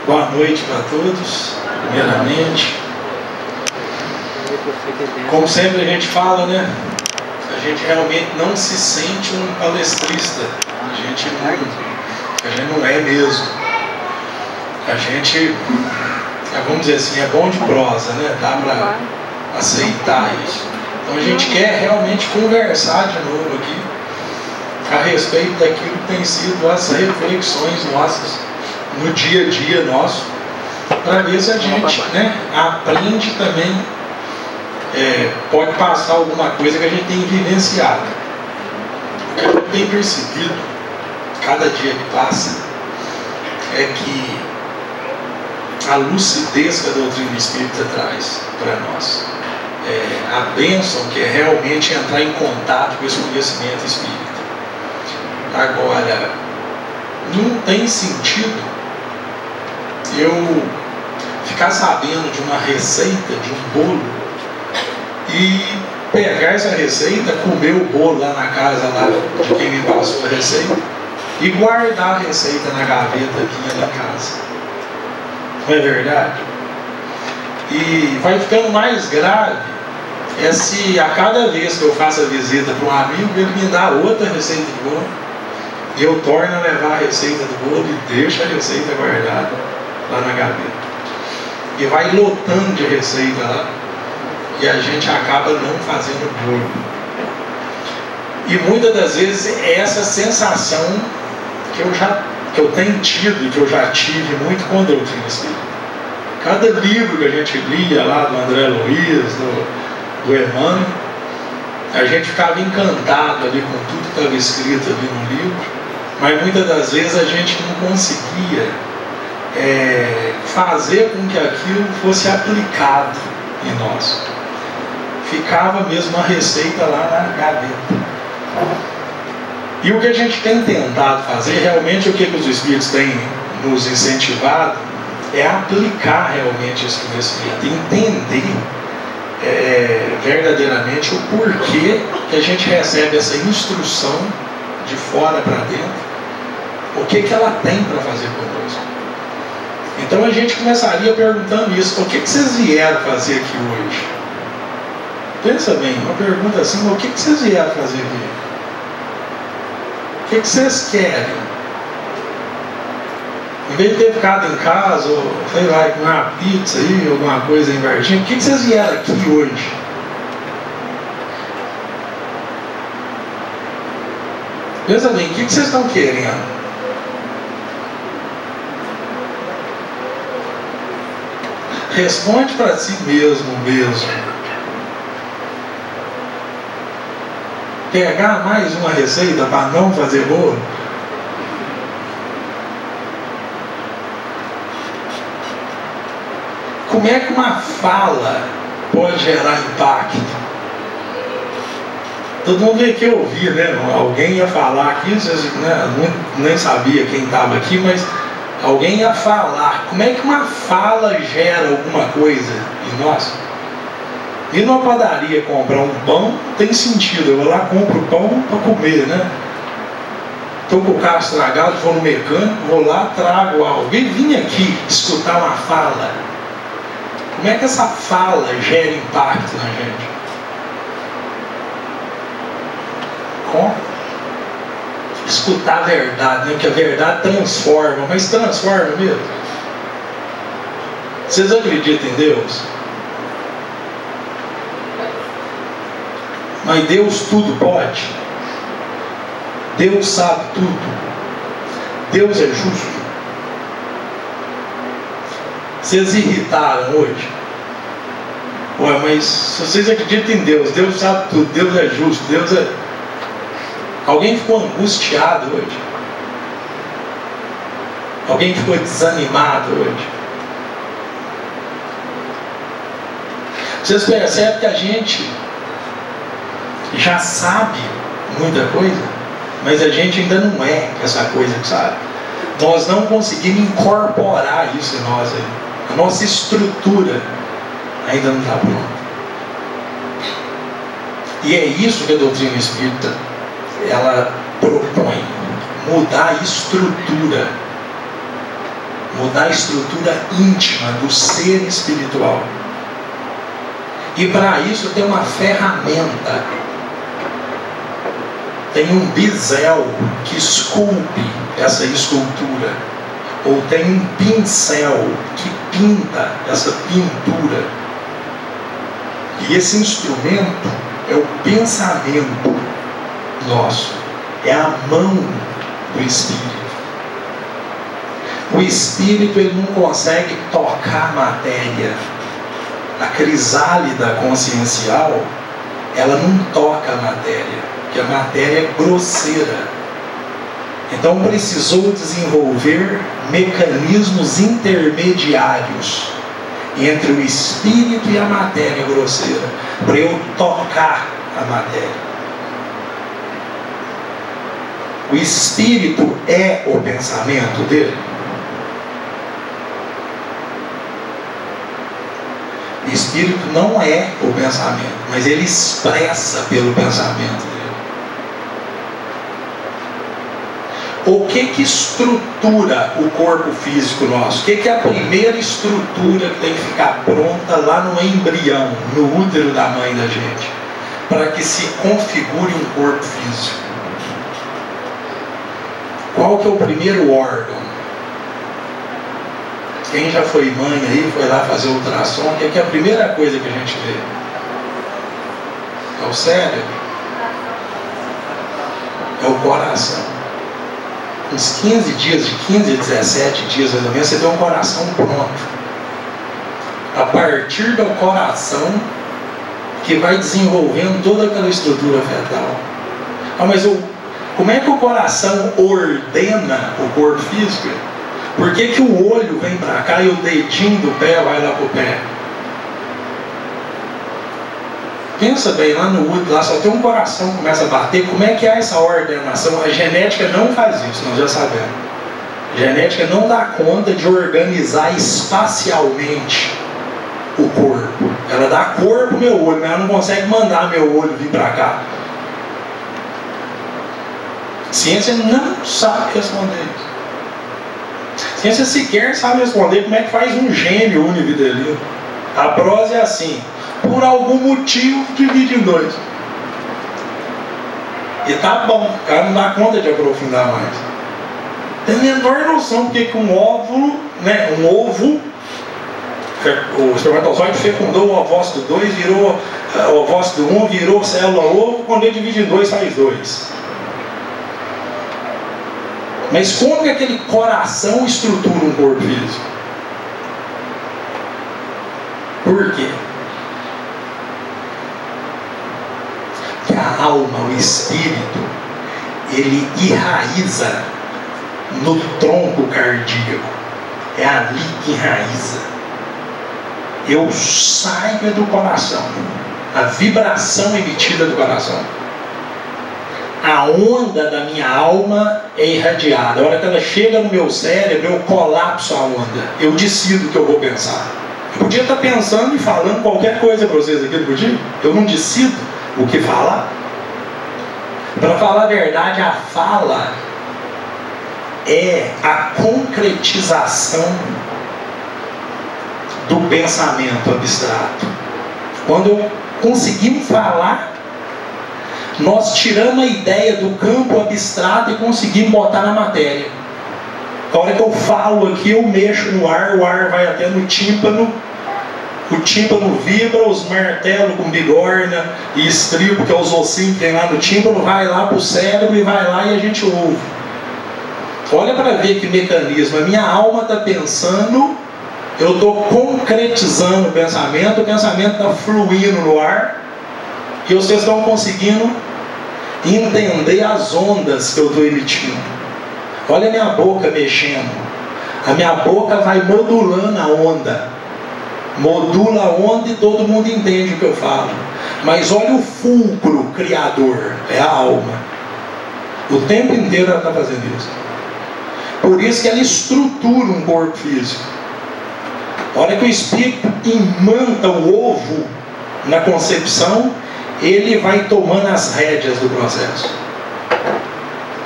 Boa noite para todos, primeiramente. Como sempre a gente fala, né? A gente realmente não se sente um palestrista. A gente não é mesmo. A gente, vamos dizer assim, é bom de prosa, né? Dá para aceitar isso. Então a gente quer realmente conversar de novo aqui a respeito daquilo que tem sido as reflexões nossas no dia a dia nosso, para ver se a gente, né, aprende também, pode passar alguma coisa que a gente tem vivenciado. O que eu tenho percebido cada dia que passa é que a lucidez que a doutrina espírita traz para nós, a bênção que é realmente entrar em contato com esse conhecimento espírita. Agora, não tem sentido eu ficar sabendo de uma receita, de um bolo, e pegar essa receita, comer o bolo lá na casa lá de quem me passou a receita e guardar a receita na gaveta aqui na casa. Não é verdade? E vai ficando mais grave se a cada vez que eu faço a visita para um amigo, ele me dá outra receita de bolo e eu torno a levar a receita do bolo e deixo a receita guardada lá na gaveta. E vai lotando de receita lá e a gente acaba não fazendo bolo. E muitas das vezes é essa sensação que eu tenho tido e que eu já tive muito com a doutrina espírita. Cada livro que a gente lia lá do André Luiz, do Emmanuel, a gente ficava encantado ali com tudo que estava escrito ali no livro, mas muitas das vezes a gente não conseguia fazer com que aquilo fosse aplicado em nós. Ficava mesmo a receita lá na gaveta. E o que a gente tem tentado fazer, realmente o que os Espíritos têm nos incentivado, é aplicar realmente esse conhecimento, entender verdadeiramente o porquê que a gente recebe essa instrução de fora para dentro, o que ela tem para fazer conosco. Então a gente começaria perguntando isso: o que vocês vieram fazer aqui hoje? Pensa bem, uma pergunta assim: o que vocês vieram fazer aqui? O que vocês querem? Em vez de ter ficado em casa, ou sei lá, comer uma pizza aí, alguma coisa em Varginha, o que vocês vieram aqui hoje? Pensa bem, o que vocês estão querendo? Responde para si mesmo. Pegar mais uma receita para não fazer bolo? Como é que uma fala pode gerar impacto? Todo mundo veio aqui ouvir, né? Alguém ia falar aqui, vocês, né? Nem sabia quem estava aqui, mas alguém ia falar. Como é que uma fala gera alguma coisa em nós? Ir numa padaria comprar um pão tem sentido. Eu vou lá, compro pão para comer, né? Estou com o carro estragado, vou no mecânico, vou lá, trago algo. E vim aqui escutar uma fala. Como é que essa fala gera impacto na gente? Como? Escutar a verdade, né? Porque a verdade transforma, mas transforma mesmo. Vocês acreditam em Deus? Mas Deus tudo pode. Deus sabe tudo. Deus é justo. Vocês irritaram hoje? Ué, mas se vocês acreditam em Deus, Deus sabe tudo, Deus é justo, Deus é... Alguém ficou angustiado hoje? Alguém ficou desanimado hoje? Vocês percebem que a gente já sabe muita coisa, mas a gente ainda não é essa coisa que sabe. Nós não conseguimos incorporar isso em nós aí. A nossa estrutura ainda não está pronta. E é isso que a doutrina espírita ela propõe: mudar a estrutura mudar a estrutura íntima do ser espiritual. E para isso tem uma ferramenta, tem um bisel que esculpe essa escultura, ou tem um pincel que pinta essa pintura. E esse instrumento é o pensamento nosso, é a mão do Espírito. O Espírito, ele não consegue tocar a matéria. A crisálida consciencial, ela não toca a matéria, porque a matéria é grosseira. Então precisou desenvolver mecanismos intermediários entre o espírito e a matéria grosseira, para eu tocar a matéria. O espírito é o pensamento dele. O espírito não é o pensamento, mas ele expressa pelo pensamento dele. O que estrutura o corpo físico nosso? O que é a primeira estrutura que tem que ficar pronta lá no embrião, no útero da mãe da gente, para que se configure um corpo físico? Qual que é o primeiro órgão? Quem já foi mãe aí, foi lá fazer ultrassom, o que é a primeira coisa que a gente vê? É o cérebro? É o coração. Uns 15 dias, de 15 a 17 dias mais ou menos, você tem um coração pronto. A partir do coração que vai desenvolvendo toda aquela estrutura fetal. Ah, mas como é que o coração ordena o corpo físico? Por que o olho vem para cá e o dedinho do pé vai lá para o pé? Pensa bem, lá no útero, lá só tem um coração que começa a bater. Como é que é essa ordenação? A genética não faz isso, nós já sabemos. A genética não dá conta de organizar espacialmente o corpo. Ela dá corpo ao meu olho, mas ela não consegue mandar meu olho vir para cá. A ciência não sabe responder isso. A ciência sequer sabe responder como é que faz um gêmeo unividelino. A prosa é assim: por algum motivo divide em dois. E tá bom, o cara não dá conta de aprofundar mais. Tem a menor noção porque que um óvulo, né, um ovo, o espermatozoide fecundou o ovócito 2, virou o ovócito 1, virou célula ovo, quando ele divide em dois faz 2. Mas como que aquele coração estrutura um corpo físico? Por quê? Que a alma, o espírito, ele enraiza no tronco cardíaco. É ali que enraiza. Eu saio do coração. A vibração emitida do coração. A onda da minha alma é irradiada. A hora que ela chega no meu cérebro, eu colapso a onda. Eu decido o que eu vou pensar. Eu podia estar pensando e falando qualquer coisa para vocês aqui, não podia? Eu não decido o que falar. Para falar a verdade, a fala é a concretização do pensamento abstrato. Quando conseguimos falar, nós tiramos a ideia do campo abstrato e conseguimos botar na matéria. A hora que eu falo aqui, eu mexo no ar, o ar vai até no tímpano, o tímpano vibra, os martelos com bigorna e estribo, que é os ossinhos que tem lá no tímpano, vai lá para o cérebro e vai lá e a gente ouve. Olha para ver que mecanismo. A minha alma está pensando, eu estou concretizando o pensamento está fluindo no ar, e vocês estão conseguindo entender as ondas que eu estou emitindo. Olha a minha boca mexendo. A minha boca vai modulando a onda. Modula a onda e todo mundo entende o que eu falo. Mas olha o fulcro criador, é a alma. O tempo inteiro ela está fazendo isso. Por isso que ela estrutura um corpo físico. A hora que o espírito imanta o ovo na concepção, ele vai tomando as rédeas do processo,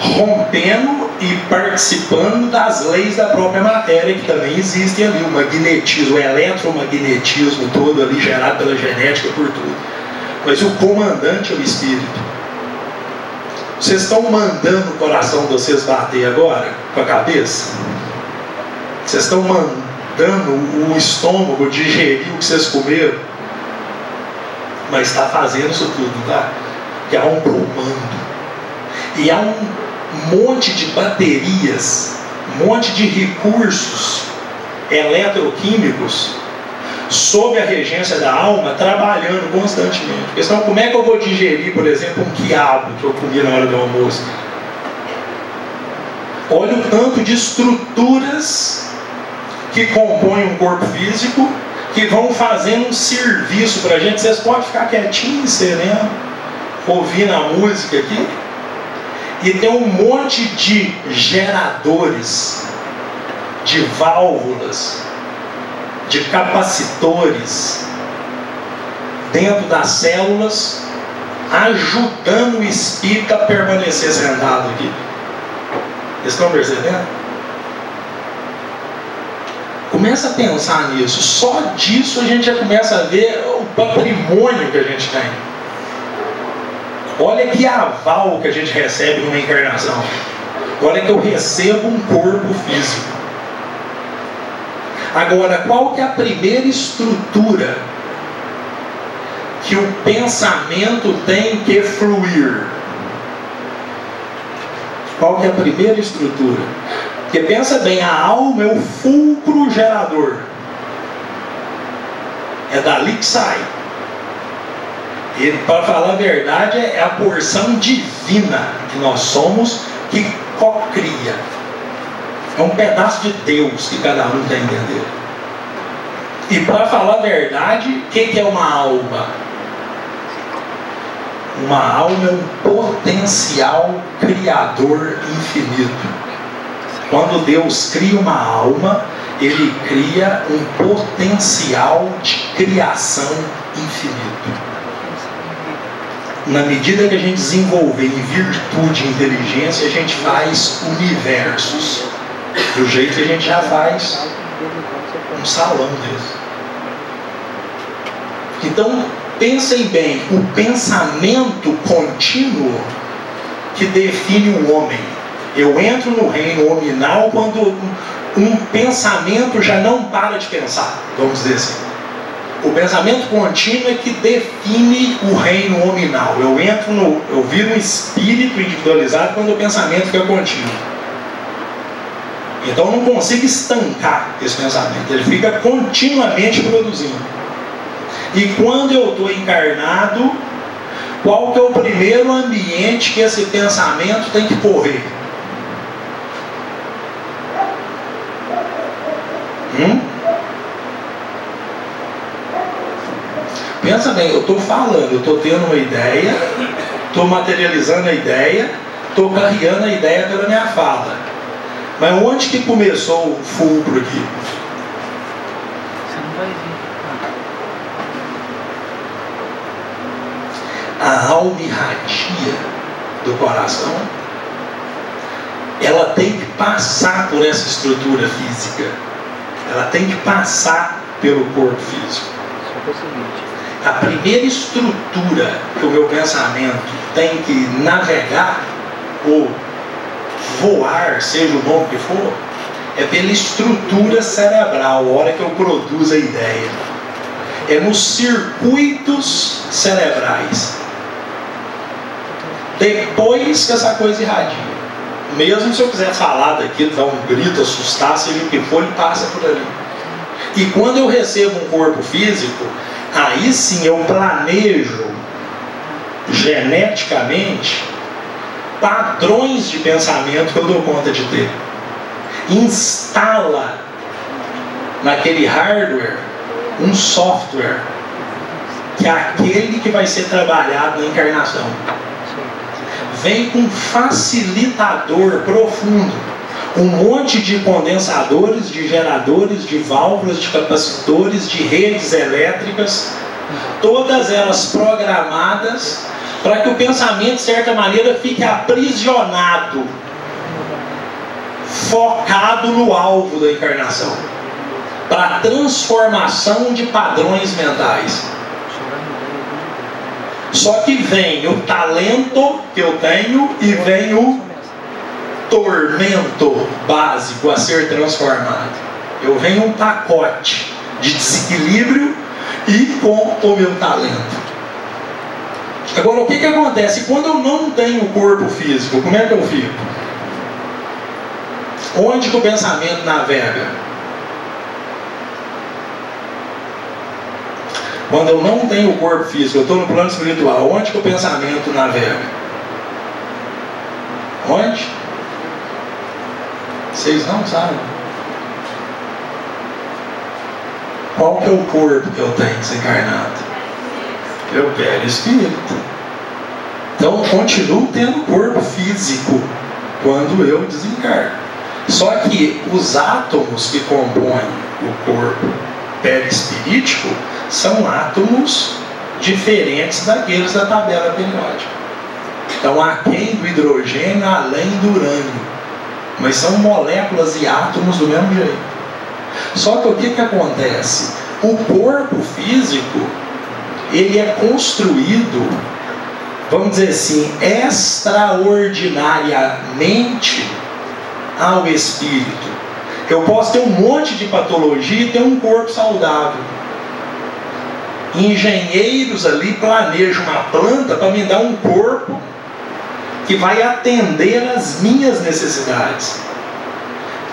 rompendo e participando das leis da própria matéria, que também existem ali, o magnetismo, o eletromagnetismo todo ali, gerado pela genética, por tudo. Mas o comandante é o espírito. Vocês estão mandando o coração de vocês bater agora, com a cabeça? Vocês estão mandando o estômago digerir o que vocês comeram? Mas está fazendo isso tudo, tá? Que há um comando. E há um monte de baterias, um monte de recursos eletroquímicos sob a regência da alma, trabalhando constantemente. Porque senão, como é que eu vou digerir, por exemplo, um quiabo que eu comi na hora do almoço? Olha o tanto de estruturas que compõem um corpo físico, que vão fazendo um serviço para a gente. Vocês podem ficar quietinhos, sereno, ouvindo a música aqui. E tem um monte de geradores, de válvulas, de capacitores dentro das células, ajudando o espírito a permanecer sentado aqui. Vocês estão percebendo? Começa a pensar nisso. Só disso a gente já começa a ver o patrimônio que a gente tem. Olha que aval que a gente recebe numa encarnação. Olha que eu recebo um corpo físico. Agora, qual que é a primeira estrutura que o pensamento tem que fluir? Qual que é a primeira estrutura? Porque pensa bem, a alma é o fulcro gerador. É dali que sai. E, para falar a verdade, é a porção divina que nós somos, que cocria. É um pedaço de Deus que cada um tem dentro. E, para falar a verdade, o que é uma alma? Uma alma é um potencial criador infinito. Quando Deus cria uma alma, Ele cria um potencial de criação infinito. Na medida que a gente desenvolver em virtude e inteligência, a gente faz universos. Do jeito que a gente já faz um salão desse. Então, pensem bem, o pensamento contínuo que define o homem. Eu entro no reino hominal quando um pensamento já não para de pensar, vamos dizer assim. O pensamento contínuo é que define o reino hominal. Eu viro um espírito individualizado quando o pensamento fica contínuo. Então eu não consigo estancar esse pensamento. Ele fica continuamente produzindo. E quando eu estou encarnado, qual que é o primeiro ambiente que esse pensamento tem que correr? Pensa bem, eu estou falando, eu estou tendo uma ideia, estou materializando a ideia, estou carregando a ideia pela minha fala. Mas onde que começou o fulcro aqui? Você não vai ver. A alma irradia do coração, ela tem que passar por essa estrutura física. Ela tem que passar pelo corpo físico. Só que é o seguinte. A primeira estrutura que o meu pensamento tem que navegar ou voar, seja o nome que for, é pela estrutura cerebral, a hora que eu produzo a ideia. É nos circuitos cerebrais. Depois que essa coisa irradia. Mesmo se eu quiser falar daquilo, dar um grito, assustar, seja o que for, ele passa por ali. E quando eu recebo um corpo físico, aí sim eu planejo geneticamente padrões de pensamento que eu dou conta de ter. Instala naquele hardware um software que é aquele que vai ser trabalhado na encarnação. Vem com um facilitador profundo, um monte de condensadores, de geradores, de válvulas, de capacitores, de redes elétricas, todas elas programadas para que o pensamento, de certa maneira, fique aprisionado focado no alvo da encarnação, para transformação de padrões mentais. Só que vem o talento que eu tenho e vem o tormento básico a ser transformado. Eu venho um pacote de desequilíbrio e com o meu talento. Agora, o que acontece? Quando eu não tenho corpo físico, como é que eu fico? Onde que o pensamento navega? Quando eu não tenho o corpo físico, eu estou no plano espiritual, onde que o pensamento navega? Onde? Vocês não sabem? Qual que é o corpo que eu tenho desencarnado? Eu perispírito. Então eu continuo tendo corpo físico quando eu desencarno. Só que os átomos que compõem o corpo perispirítico são átomos diferentes daqueles da tabela periódica. Então, aquém do hidrogênio, além do urânio. Mas são moléculas e átomos do mesmo jeito. Só que o que acontece? O corpo físico, ele é construído, vamos dizer assim, extraordinariamente ao espírito. Eu posso ter um monte de patologia e ter um corpo saudável. Engenheiros ali planejam uma planta para me dar um corpo que vai atender às minhas necessidades.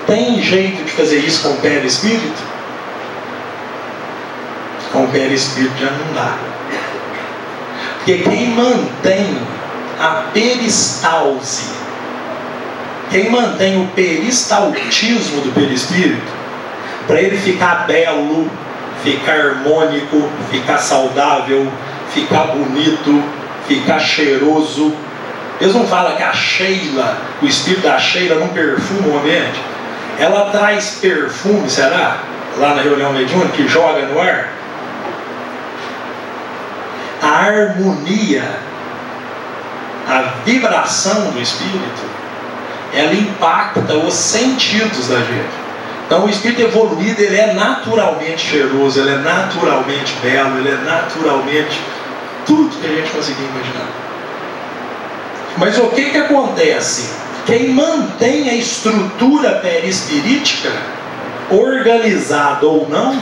Tem jeito de fazer isso com o perispírito? Com o perispírito já não dá. Porque quem mantém a peristalse, quem mantém o peristaltismo do perispírito, para ele ficar belo, ficar harmônico, ficar saudável, ficar bonito, ficar cheiroso. Eles não falam que a Sheila, o espírito da Sheila não perfuma o ambiente? Ela traz perfume, será? Lá na reunião mediúnica, que joga no ar? A harmonia, a vibração do espírito, ela impacta os sentidos da gente. Então o espírito evoluído, ele é naturalmente cheiroso, ele é naturalmente belo, ele é naturalmente tudo que a gente conseguir imaginar. Mas o que acontece? Quem mantém a estrutura perispirítica, organizada ou não,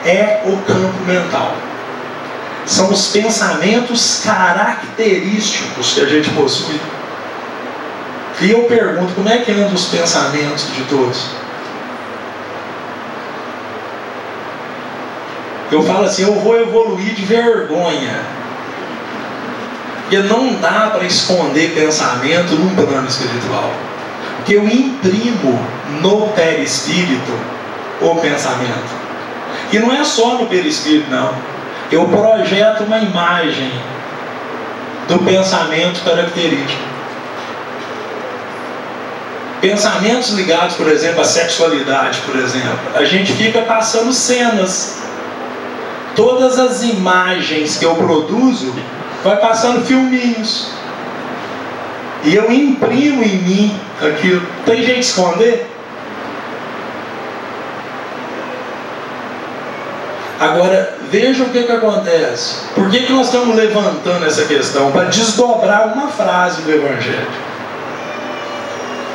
é o campo mental. São os pensamentos característicos que a gente possui. E eu pergunto, como é que andam os pensamentos de todos? Eu falo assim, eu vou evoluir de vergonha. Porque não dá para esconder pensamento num plano espiritual. Porque eu imprimo no perispírito o pensamento. E não é só no perispírito, não. Eu projeto uma imagem do pensamento característico. Pensamentos ligados, por exemplo, à sexualidade, por exemplo. A gente fica passando cenas. Todas as imagens que eu produzo, vai passando filminhos. E eu imprimo em mim aquilo. Tem jeito de esconder? Agora, veja o que acontece. Por que nós estamos levantando essa questão? Para desdobrar uma frase do Evangelho.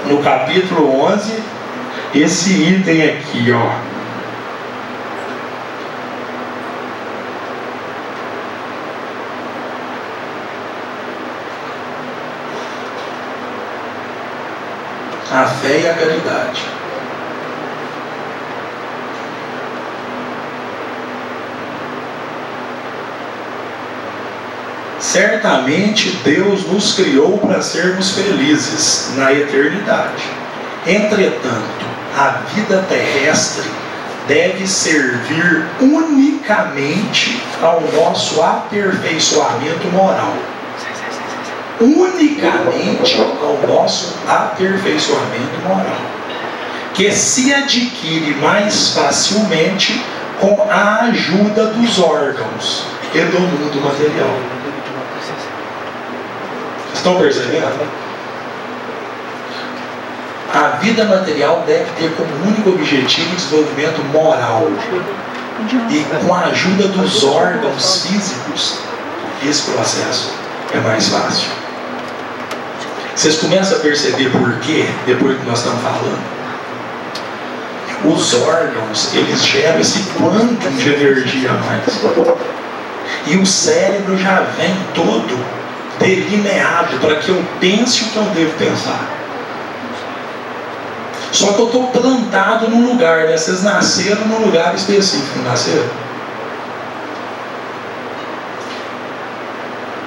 No capítulo 11, esse item aqui, ó. A fé e a caridade. Certamente Deus nos criou para sermos felizes na eternidade. Entretanto, a vida terrestre deve servir unicamente ao nosso aperfeiçoamento moral. Unicamente ao nosso aperfeiçoamento moral, que se adquire mais facilmente com a ajuda dos órgãos e do mundo material. Estão percebendo? A vida material deve ter como único objetivo o desenvolvimento moral. E com a ajuda dos órgãos físicos, esse processo é mais fácil. Vocês começam a perceber por quê, depois que nós estamos falando? Os órgãos, eles geram esse quantum de energia a mais. E o cérebro já vem todo delineado para que eu pense o que eu devo pensar. Só que eu estou plantado num lugar, né? Vocês nasceram num lugar específico, não nasceram?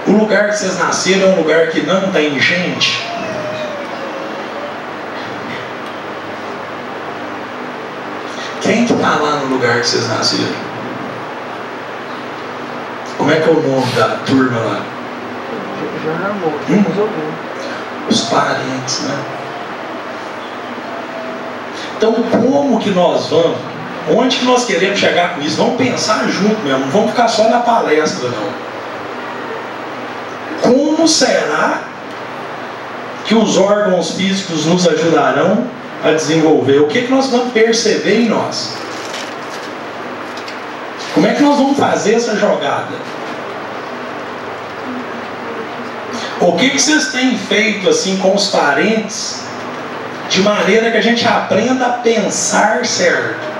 O lugar que vocês nasceram é um lugar que não tem gente. Quem que está lá no lugar que vocês nasceram? Como é que é o nome da turma lá? Já namorou, temos algum. Os parentes, né? Então, como que nós vamos? Onde que nós queremos chegar com isso? Vamos pensar junto mesmo, não vamos ficar só na palestra, não. Como será que os órgãos físicos nos ajudarão a desenvolver? O que nós vamos perceber em nós? Como é que nós vamos fazer essa jogada? O que vocês têm feito assim com os parentes, de maneira que a gente aprenda a pensar certo?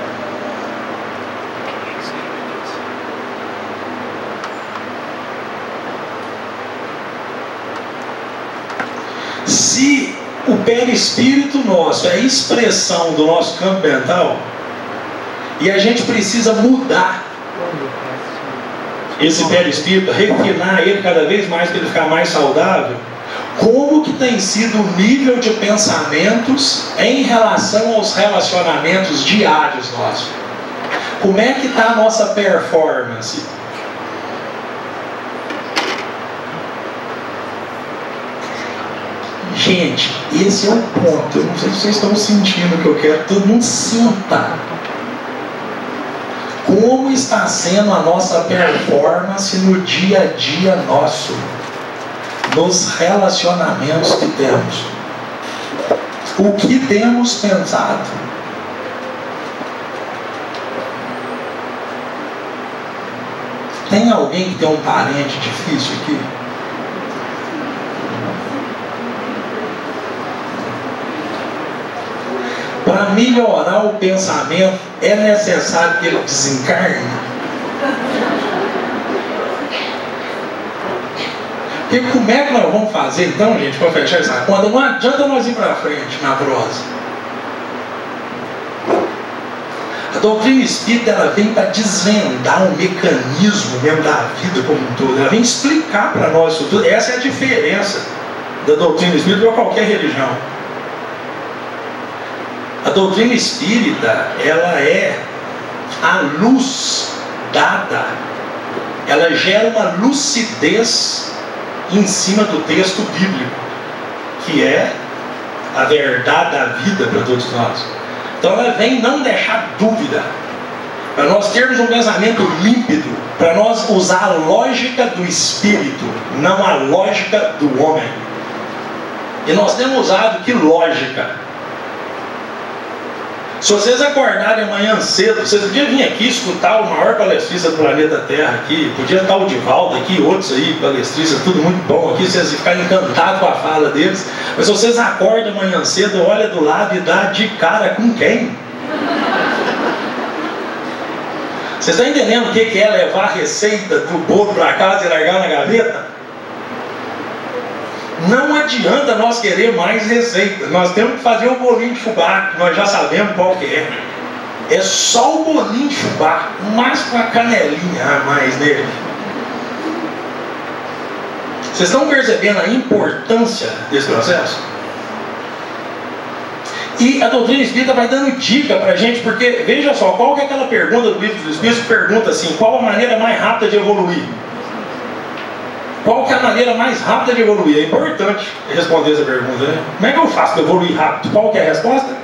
Se o perispírito nosso é a expressão do nosso campo mental, e a gente precisa mudar esse perispírito, refinar ele cada vez mais para ele ficar mais saudável, como que tem sido o nível de pensamentos em relação aos relacionamentos diários nossos? Como é que está a nossa performance? Gente, esse é o ponto. Eu não sei se vocês estão sentindo o que eu quero que todo mundo sinta. Como está sendo a nossa performance no dia a dia nosso, nos relacionamentos que temos? O que temos pensado? Tem alguém que tem um parente difícil aqui? Para melhorar o pensamento, é necessário que ele desencarne? E como é que nós vamos fazer então, gente, para fechar essa conta? Não adianta nós ir para frente na prosa. A doutrina espírita, ela vem para desvendar o mecanismo mesmo da vida como um todo. Ela vem explicar para nós isso tudo. Essa é a diferença da doutrina espírita para qualquer religião. A doutrina espírita, ela é a luz dada, ela gera uma lucidez em cima do texto bíblico, que é a verdade da vida para todos nós. Então ela vem não deixar dúvida, para nós termos um pensamento límpido, para nós usar a lógica do espírito, não a lógica do homem. E nós temos usado que lógica? Se vocês acordarem amanhã cedo, vocês podiam vir aqui escutar o maior palestrista do planeta Terra aqui, podia estar o Divaldo aqui, outros aí, palestristas, tudo muito bom aqui, vocês ficarem encantados com a fala deles. Mas se vocês acordam amanhã cedo, olha do lado e dá de cara com quem? Vocês estão entendendo o que é levar a receita do bolo para casa e largar na gaveta? Não adianta nós querer mais receita. Nós temos que fazer o bolinho de fubá, que nós já sabemos qual que é. É só o bolinho de fubá, mas com a canelinha a mais nele. Vocês estão percebendo a importância desse processo? E a doutrina espírita vai dando dica para a gente, porque veja só, qual que é aquela pergunta do livro dos Espíritos que pergunta assim: qual a maneira mais rápida de evoluir? Qual que é a maneira mais rápida de evoluir? É importante responder essa pergunta, né? Como é que eu faço para evoluir rápido? Qual que é a resposta?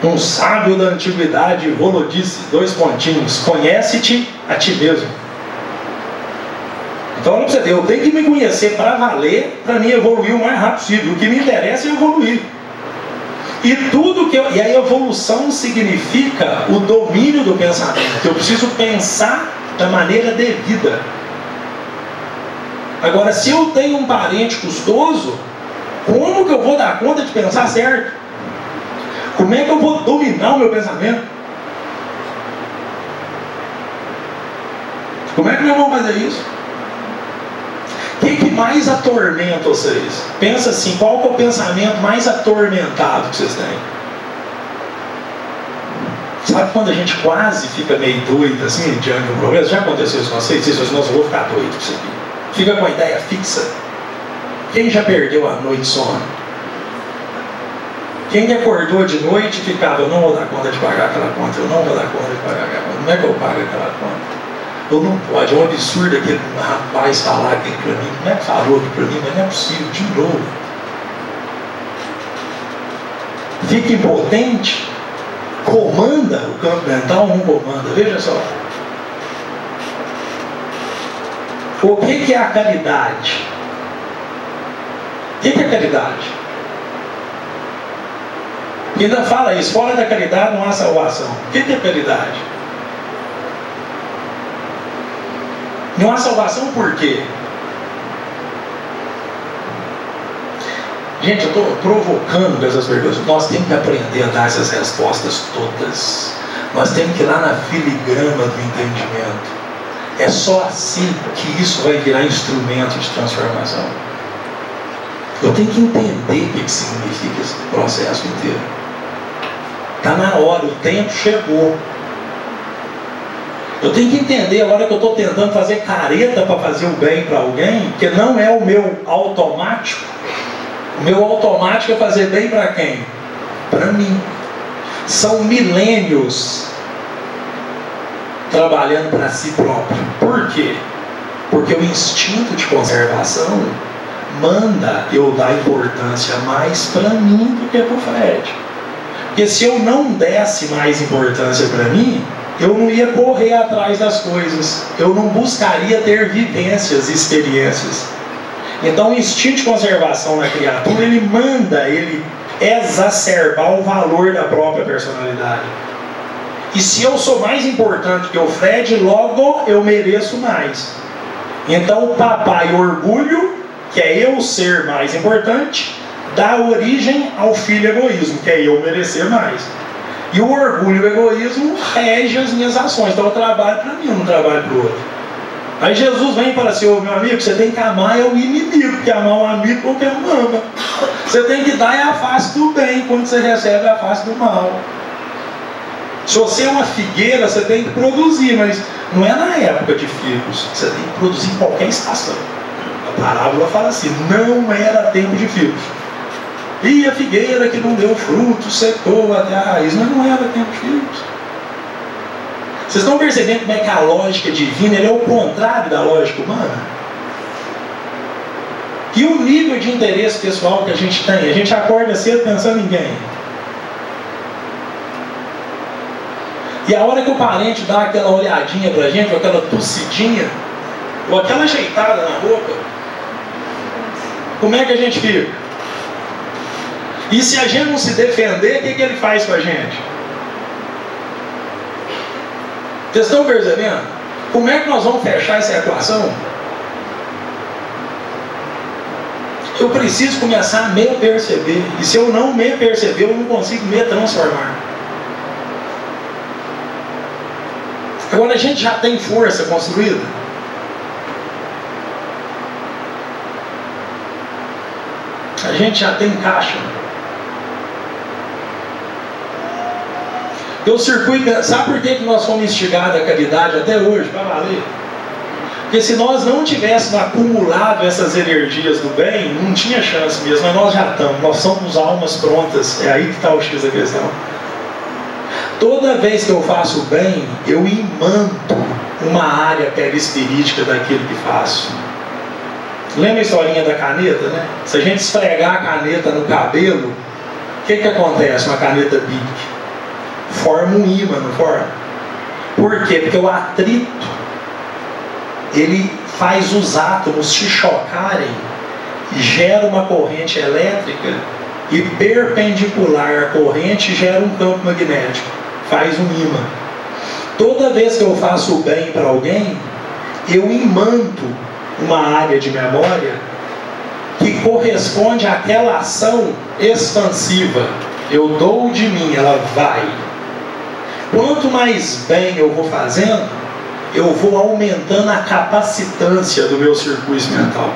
Um sábio da antiguidade falou, disse, 2 pontinhos: conhece-te a ti mesmo. Então, olha pra você ver, eu tenho que me conhecer para valer, para mim evoluir o mais rápido possível. O que me interessa é evoluir. E tudo que e a evolução significa o domínio do pensamento. Eu preciso pensar da maneira devida. Agora, se eu tenho um parente custoso, como que eu vou dar conta de pensar certo? Como é que eu vou dominar o meu pensamento? Como é que nós vamos fazer isso? O que mais atormenta vocês? Pensa assim, qual que é o pensamento mais atormentado que vocês têm? Sabe quando a gente quase fica meio doido assim, diante de um problema? Já aconteceu isso com vocês? Vocês não vou ficar doido com isso aqui. Fica com a ideia fixa. Quem já perdeu a noite de sono? Quem acordou de noite e ficava, eu não vou dar conta de pagar aquela conta, eu não vou dar conta de pagar aquela conta, como é que eu pago aquela conta? Eu não pode, é um absurdo aquele rapaz falar aqui para mim, como é que falou aqui para mim, mas não é possível, de novo. Fica impotente, comanda o campo mental, não comanda, veja só. O que é a caridade? O que é caridade? E ainda fala isso, fora da caridade não há salvação. O que é caridade? Não há salvação por quê? Gente, eu estou provocando essas perguntas. Nós temos que aprender a dar essas respostas todas. Nós temos que ir lá na filigrama do entendimento. É só assim que isso vai virar instrumento de transformação. Eu tenho que entender o que significa esse processo inteiro. Está na hora, o tempo chegou. Eu tenho que entender a hora que eu estou tentando fazer careta para fazer o bem para alguém, que não é o meu automático. O meu automático é fazer bem para quem? Para mim. São milênios trabalhando para si próprio. Por quê? Porque o instinto de conservação manda eu dar importância mais para mim do que para o Fred. Porque se eu não desse mais importância para mim, eu não ia correr atrás das coisas, eu não buscaria ter vivências, experiências. Então o instinto de conservação na criatura, ele manda ele exacerbar o valor da própria personalidade. E se eu sou mais importante que o Fred, logo eu mereço mais. Então o papai orgulho, que é eu ser mais importante, dá origem ao filho egoísmo, que é eu merecer mais. E o orgulho e o egoísmo rege as minhas ações. Então eu trabalho para mim, eu não trabalho para o outro. Aí Jesus vem e fala assim, ô meu amigo, você tem que amar é o inimigo, porque amar um amigo qualquer um ama. Você tem que dar é a face do bem, quando você recebe a face do mal. Se você é uma figueira, você tem que produzir, mas não é na época de figos. Você tem que produzir em qualquer estação. A parábola fala assim, não era tempo de figos. E a figueira que não deu fruto, secou até a raiz. Mas não era tempo de figos. Vocês estão percebendo como é que a lógica divina é o contrário da lógica humana? E o nível de interesse pessoal que a gente tem? A gente acorda cedo pensando em quem? E a hora que o parente dá aquela olhadinha pra gente, ou aquela tossidinha, ou aquela ajeitada na roupa, como é que a gente fica? E se a gente não se defender, o que ele faz com a gente? Vocês estão percebendo? Como é que nós vamos fechar essa equação? Eu preciso começar a me perceber. E se eu não me perceber, eu não consigo me transformar. Agora a gente já tem força construída. A gente já tem caixa. O circuito, sabe por que nós fomos instigados à caridade até hoje? Para valer. Porque se nós não tivéssemos acumulado essas energias do bem, não tinha chance mesmo, mas nós já estamos, nós somos almas prontas. É aí que está o X da questão. Toda vez que eu faço bem, eu imanto uma área perispirítica daquilo que faço. Lembra a historinha da caneta, né? Se a gente esfregar a caneta no cabelo, o que acontece com a caneta Bic? Forma um ímã, não forma? Por quê? Porque o atrito, ele faz os átomos se chocarem e gera uma corrente elétrica, e perpendicular à corrente gera um campo magnético, faz um ímã. Toda vez que eu faço o bem para alguém, eu imanto uma área de memória que corresponde àquela ação expansiva. Eu dou de mim, ela vai. Quanto mais bem eu vou fazendo, eu vou aumentando a capacitância do meu circuito mental.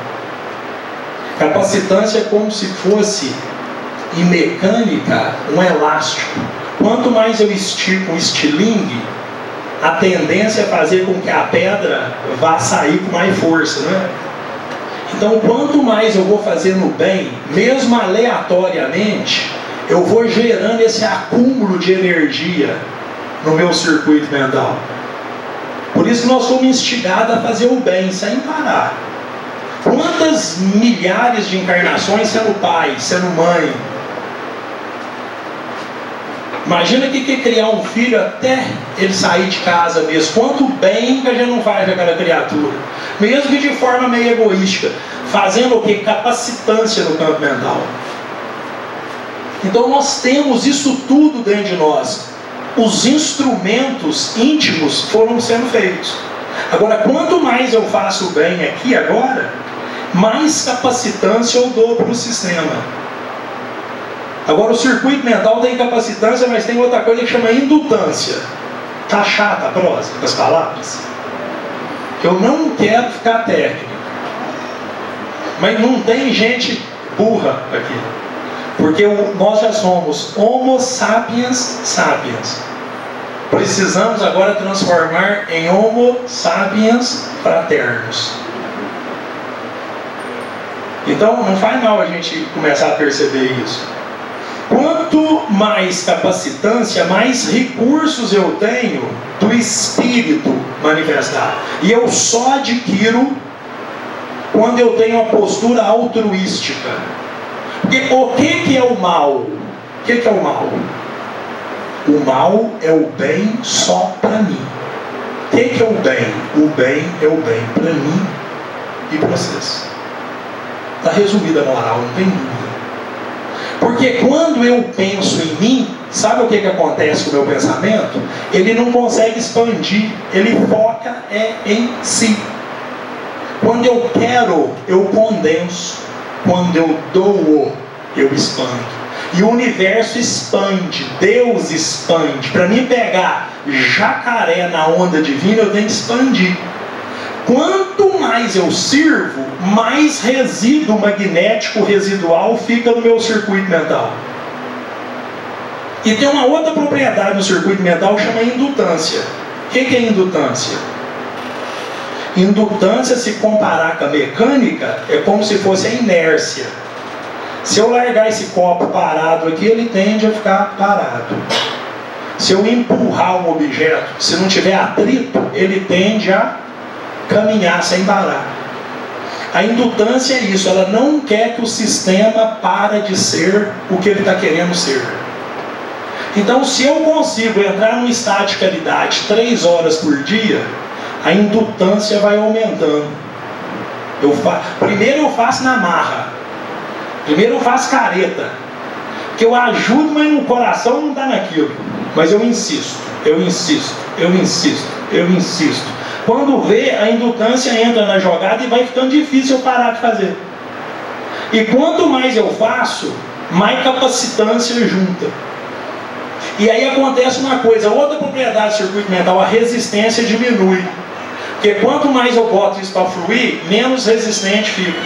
Capacitância é como se fosse, em mecânica, um elástico. Quanto mais eu estico um estilingue, a tendência é fazer com que a pedra vá sair com mais força, não é? Então, quanto mais eu vou fazendo bem, mesmo aleatoriamente, eu vou gerando esse acúmulo de energia no meu circuito mental. Por isso que nós somos instigados a fazer o bem sem parar. Quantas milhares de encarnações sendo pai, sendo mãe? Imagina que quer criar um filho até ele sair de casa mesmo. Quanto bem que a gente não faz com aquela criatura. Mesmo que de forma meio egoística. Fazendo o que? Capacitância no campo mental. Então nós temos isso tudo dentro de nós. Os instrumentos íntimos foram sendo feitos. Agora, quanto mais eu faço o bem aqui agora, mais capacitância eu dou para o sistema. Agora, o circuito mental tem capacitância, mas tem outra coisa que chama indutância. Tá chata a prosa com as palavras? Eu não quero ficar técnico. Mas não tem gente burra aqui. Porque nós já somos Homo sapiens sapiens. Precisamos agora transformar em Homo sapiens fraternos. Então, não faz mal a gente começar a perceber isso. Quanto mais capacitância, mais recursos eu tenho do espírito manifestar. E eu só adquiro quando eu tenho uma postura altruística. Porque o que é o mal? O que é o mal? O mal é o bem só para mim. O que é o bem? O bem é o bem para mim e para vocês. Está resumida a moral, não tem dúvida. Porque quando eu penso em mim, sabe o que acontece com o meu pensamento? Ele não consegue expandir, ele foca em si. Quando eu quero, eu condenso. Quando eu dou, eu expando. E o universo expande, Deus expande. Para mim pegar jacaré na onda divina, eu tenho que expandir. Quanto mais eu sirvo, mais resíduo magnético residual fica no meu circuito mental. E tem uma outra propriedade no circuito mental que chama indutância. O que é indutância? Indutância, se comparar com a mecânica, é como se fosse a inércia. Se eu largar esse copo parado aqui, ele tende a ficar parado. Se eu empurrar um objeto, se não tiver atrito, ele tende a caminhar sem parar. A indutância é isso, ela não quer que o sistema pare de ser o que ele está querendo ser. Então, se eu consigo entrar num estado de caridade 3 horas por dia, a indutância vai aumentando. Primeiro eu faço na marra. Primeiro eu faço careta. Que eu ajudo, mas no coração não está naquilo. Mas eu insisto, eu insisto, eu insisto, eu insisto. Quando vê, a indutância entra na jogada e vai ficando difícil eu parar de fazer. E quanto mais eu faço, mais capacitância junta. E aí acontece uma coisa, outra propriedade do circuito mental, a resistência diminui. Porque quanto mais eu boto isso para fluir, menos resistente fica.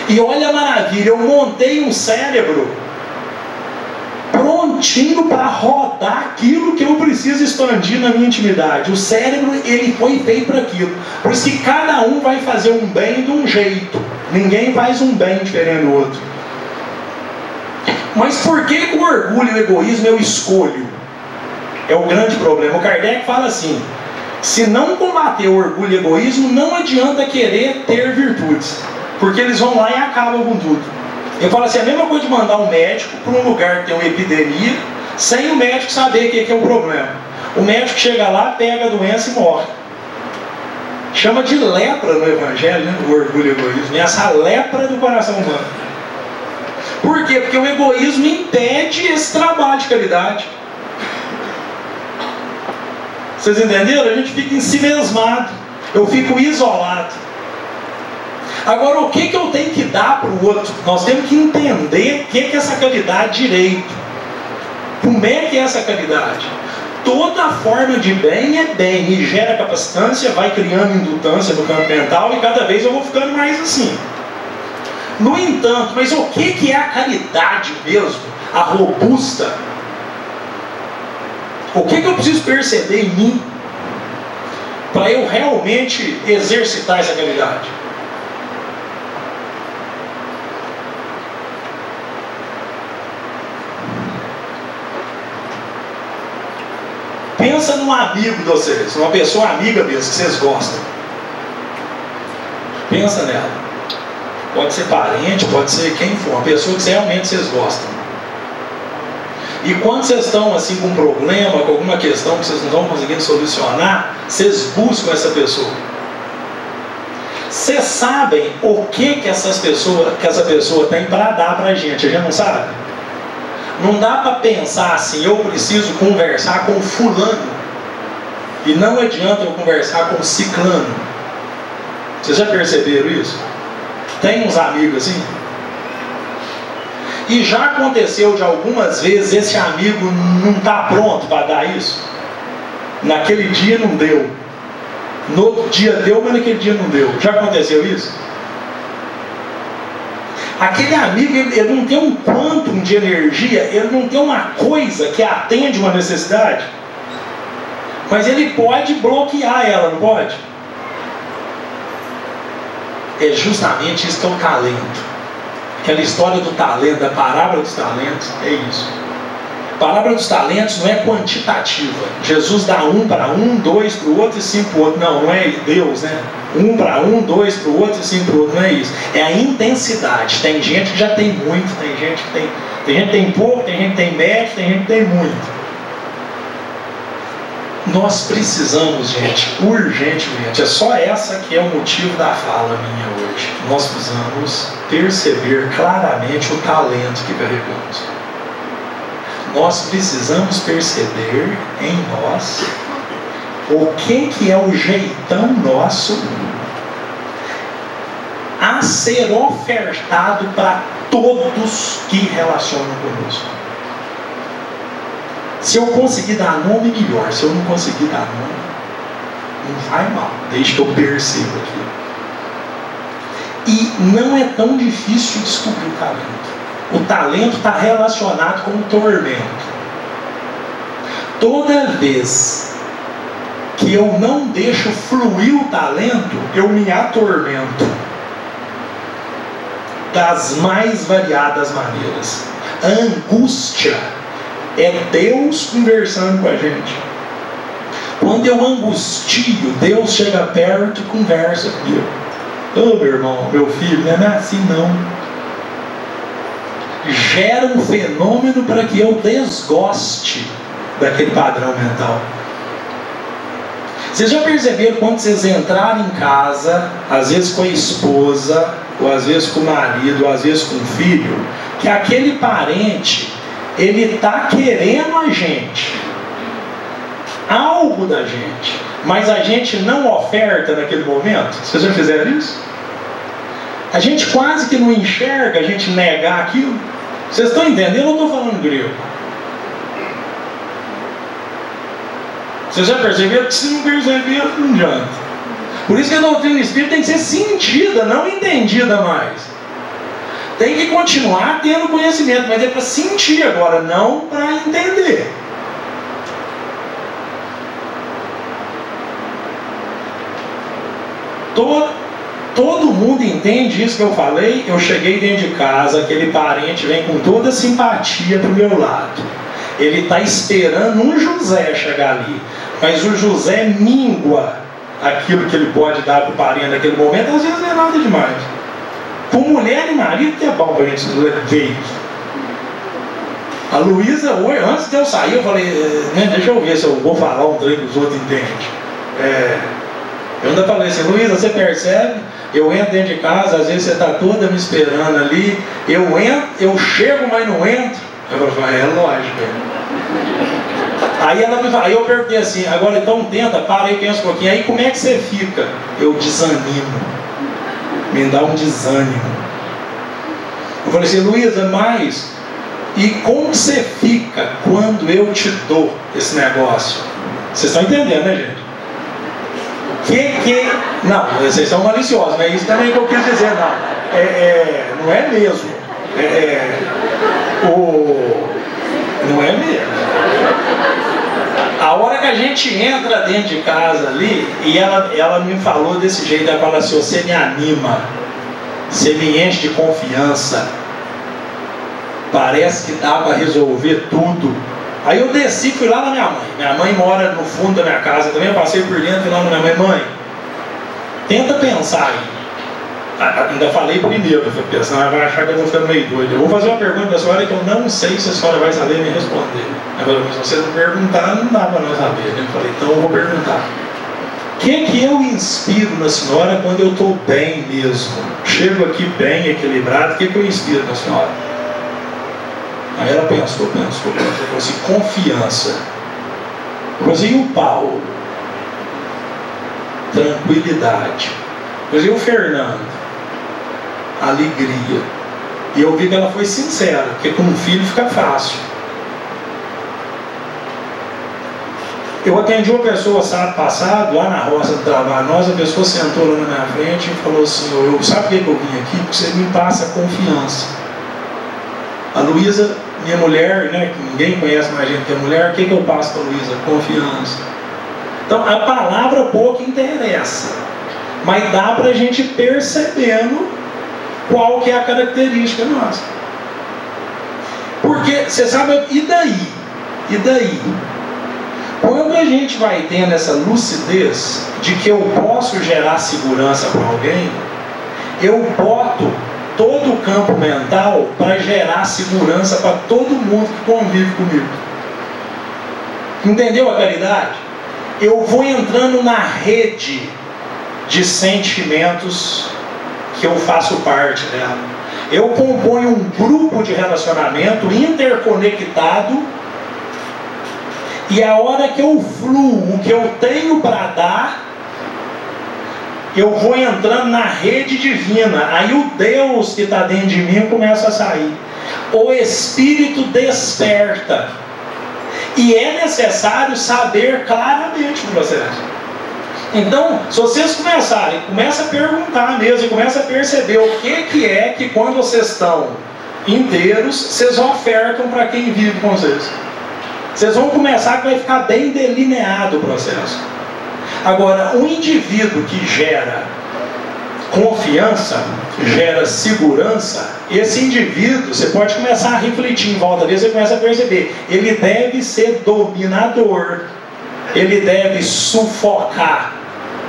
E olha a maravilha, eu montei um cérebro prontinho para rodar aquilo que eu preciso expandir na minha intimidade. O cérebro, ele foi feito para aquilo. Por isso que cada um vai fazer um bem de um jeito. Ninguém faz um bem diferente do outro. Mas por que com o orgulho e o egoísmo eu escolho? É o grande problema. O Kardec fala assim: se não combater o orgulho e o egoísmo, não adianta querer ter virtudes. Porque eles vão lá e acabam com tudo. Eu falo assim, a mesma coisa de mandar um médico para um lugar que tem uma epidemia, sem o médico saber o que é o problema. O médico chega lá, pega a doença e morre. Chama de lepra no Evangelho, né? O orgulho e o egoísmo. E essa lepra do coração humano. Por quê? Porque o egoísmo impede esse trabalho de caridade. Vocês entenderam? A gente fica ensimesmado. Eu fico isolado. Agora, o que eu tenho que dar para o outro? Nós temos que entender o que é essa caridade direito. Como é que é essa caridade? Toda forma de bem é bem, me gera capacitância, vai criando indutância no campo mental e cada vez eu vou ficando mais assim. No entanto, mas o que é a caridade mesmo? A robusta? O que eu preciso perceber em mim para eu realmente exercitar essa caridade? Pensa num amigo de vocês, uma pessoa amiga mesmo, que vocês gostam. Pensa nela. Pode ser parente, pode ser quem for, uma pessoa que realmente vocês gostam. E quando vocês estão assim com um problema, com alguma questão que vocês não estão conseguindo solucionar, vocês buscam essa pessoa. Vocês sabem o que essa pessoa tem para dar para a gente não sabe? Não dá para pensar assim, eu preciso conversar com fulano e não adianta eu conversar com ciclano. Vocês já perceberam isso? Tem uns amigos assim? E já aconteceu de algumas vezes esse amigo não está pronto para dar isso. Naquele dia não deu. No outro dia deu, mas naquele dia não deu. Já aconteceu isso? Aquele amigo, ele não tem um quantum de energia, ele não tem uma coisa que atende uma necessidade, mas ele pode bloquear ela, não pode? É justamente isso que é o talento. Aquela história do talento, da parábola dos talentos, é isso. A parábola dos talentos não é quantitativa. Jesus dá 1 para um, 2 para o outro e 5 para o outro. Não é Deus, né? 1 para um, 2 para o outro e 5 para o outro. Não é isso. É a intensidade. Tem gente que já tem muito, tem gente que tem pouco, tem gente que tem médio, tem gente que tem muito. Nós precisamos, gente, urgentemente, é só essa que é o motivo da fala minha hoje. Nós precisamos perceber claramente o talento que carregamos. Nós precisamos perceber em nós o que é o jeitão nosso a ser ofertado para todos que relacionam conosco. Se eu conseguir dar nome, melhor. Se eu não conseguir dar nome, não vai mal. Desde que eu perceba aquilo. E não é tão difícil descobrir o talento. O talento está relacionado com o tormento. Toda vez que eu não deixo fluir o talento, eu me atormento. Das mais variadas maneiras. A angústia é Deus conversando com a gente. Quando eu angustio, Deus chega perto e conversa comigo. Ô meu irmão, meu filho, não é assim não. Gera um fenômeno para que eu desgoste daquele padrão mental. Vocês já perceberam quando vocês entraram em casa, às vezes com a esposa, ou às vezes com o marido, ou às vezes com o filho, que aquele parente, ele está querendo a gente, algo da gente, mas a gente não oferta naquele momento? Vocês já fizeram isso? A gente quase que não enxerga a gente negar aquilo. Vocês estão entendendo ou eu estou falando grego? Vocês já perceberam que se não perceber, não adianta. Por isso que a doutrina espírita tem que ser sentida, não entendida mais. Tem que continuar tendo conhecimento, mas é para sentir agora, não para entender. Todo mundo entende isso que eu falei. Eu cheguei dentro de casa, aquele parente vem com toda a simpatia para o meu lado. Ele está esperando um José chegar ali, mas o José mingua aquilo que ele pode dar para o parente naquele momento. Às vezes não é nada demais. Com mulher e marido que é bom para a gente ver. A Luísa, antes de eu sair, eu falei, né, deixa eu ver se eu vou falar um trem que os outros entendem. Eu ainda falei assim, Luísa, você percebe? Eu entro dentro de casa, às vezes você está toda me esperando ali, eu entro, eu chego, mas não entro. Eu falei, é lógico. Aí eu perguntei assim, agora então tenta, para aí, pensa um pouquinho, aí como é que você fica? Eu desanimo, me dá um desânimo. Eu falei assim, Luísa, mas e como você fica quando eu te dou esse negócio? Vocês estão entendendo, né, gente? Não, vocês são maliciosos, não é isso também que eu quis dizer, não. Não é mesmo. Não é mesmo. A hora que a gente entra dentro de casa ali, e ela me falou desse jeito, ela fala assim, você me anima, você me enche de confiança, parece que dá para resolver tudo. Aí eu desci, fui lá na minha mãe. Minha mãe mora no fundo da minha casa também, eu passei por dentro, fui lá na minha mãe, tenta pensar aí. Ainda falei primeiro, eu falei, senão ela vai achar que eu vou ficando meio doido. Eu vou fazer uma pergunta para a senhora que eu não sei se a senhora vai saber me responder. Ela falou, mas se você não perguntar, não dá para nós saber. Eu falei, então eu vou perguntar. O que eu inspiro na senhora quando eu estou bem mesmo? Chego aqui bem, equilibrado, o que eu inspiro na senhora? Aí ela pensou, falou assim, confiança. Eu falei assim, e o Paulo? Tranquilidade. Eu falei assim, e o Fernando? Alegria. E eu vi que ela foi sincera, porque com um filho fica fácil. Eu atendi uma pessoa sábado passado, lá na roça do trabalho nossa, a pessoa sentou lá na minha frente e falou assim, sabe por que eu vim aqui? Porque você me passa confiança. A Luísa, minha mulher, né, que ninguém conhece mais gente que é mulher, o que eu passo para a Luísa? Confiança. Então a palavra pouco interessa, mas dá para a gente percebendo qual que é a característica nossa. Porque, você sabe, e daí? E daí? Quando a gente vai tendo essa lucidez de que eu posso gerar segurança para alguém, eu boto todo o campo mental para gerar segurança para todo mundo que convive comigo. Entendeu a caridade? Eu vou entrando na rede de sentimentos que eu faço parte dela. Eu componho um grupo de relacionamento interconectado, e a hora que eu fluo o que eu tenho para dar, eu vou entrando na rede divina. Aí o Deus que está dentro de mim começa a sair. O Espírito desperta. E é necessário saber claramente o processo. Então, se vocês começam a perguntar mesmo, e começam a perceber o que é que quando vocês estão inteiros, vocês ofertam para quem vive com vocês. Vocês vão começar que vai ficar bem delineado o processo. Agora, um indivíduo que gera confiança, gera segurança, esse indivíduo, você pode começar a refletir em volta dele, você começa a perceber, ele deve ser dominador, ele deve sufocar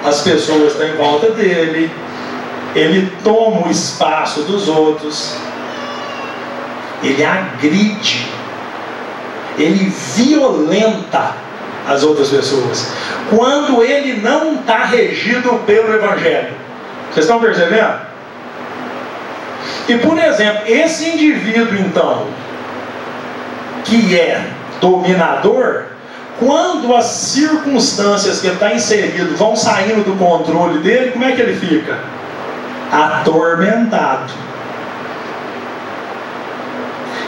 as pessoas que estão em volta dele, ele toma o espaço dos outros, ele agride, ele violenta as outras pessoas, quando ele não está regido pelo Evangelho. Vocês estão percebendo? E por exemplo, esse indivíduo então, que é dominador, quando as circunstâncias que ele está inserido vão saindo do controle dele, como é que ele fica? Atormentado.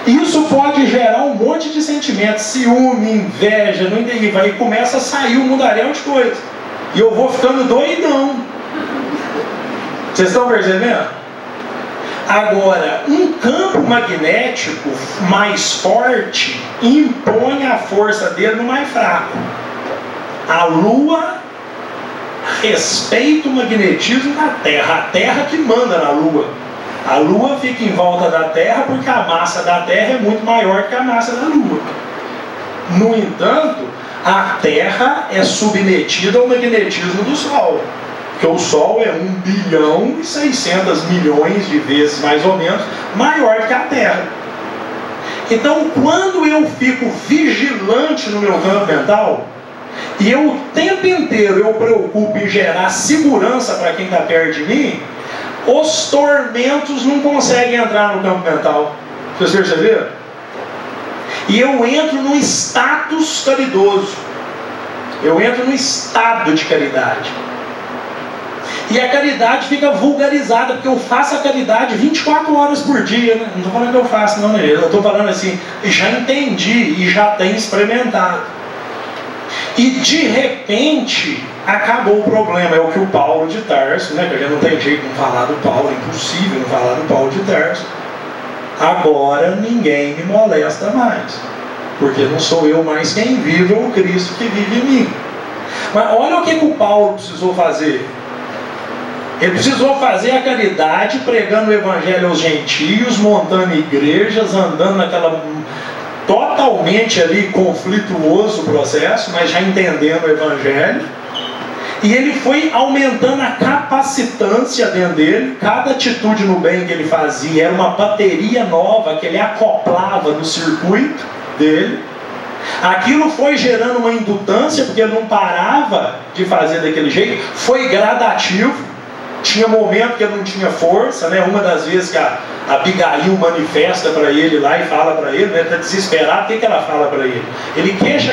Isso pode gerar um monte de sentimentos, ciúme, inveja, e começa a sair um mundaréu de coisas. E eu vou ficando doidão. Vocês estão percebendo? Agora, um campo magnético mais forte impõe a força dele no mais fraco. A Lua respeita o magnetismo da Terra. A Terra que manda na Lua. A Lua fica em volta da Terra porque a massa da Terra é muito maior que a massa da Lua. No entanto, a Terra é submetida ao magnetismo do Sol. Porque o Sol é 1.600 bilhões de vezes, mais ou menos, maior que a Terra. Então, quando eu fico vigilante no meu campo mental, e eu o tempo inteiro eu preocupo em gerar segurança para quem está perto de mim, os tormentos não conseguem entrar no campo mental. Vocês perceberam? E eu entro num status caridoso. Eu entro num estado de caridade. E a caridade fica vulgarizada, porque eu faço a caridade 24 horas por dia, né? Não estou falando que eu faço, não, né? Eu estou falando assim, já entendi e já tenho experimentado. E de repente, acabou o problema. É o que o Paulo de Tarso, né? Porque não tem jeito de não falar do Paulo, é impossível não falar do Paulo de Tarso. Agora ninguém me molesta mais, porque não sou eu mais quem vive, é o Cristo que vive em mim. Mas olha o que o Paulo precisou fazer. Ele precisou fazer a caridade, pregando o evangelho aos gentios, montando igrejas, andando naquela... totalmente ali conflituoso o processo, mas já entendendo o evangelho. E ele foi aumentando a capacitância dentro dele. Cada atitude no bem que ele fazia era uma bateria nova que ele acoplava no circuito dele. Aquilo foi gerando uma indutância, porque ele não parava de fazer daquele jeito. Foi gradativo. Tinha momento que ele não tinha força, né? Uma das vezes que a Abigail manifesta para ele lá e fala para ele, né? Ele está desesperado, o que ela fala para ele? Ele queixa,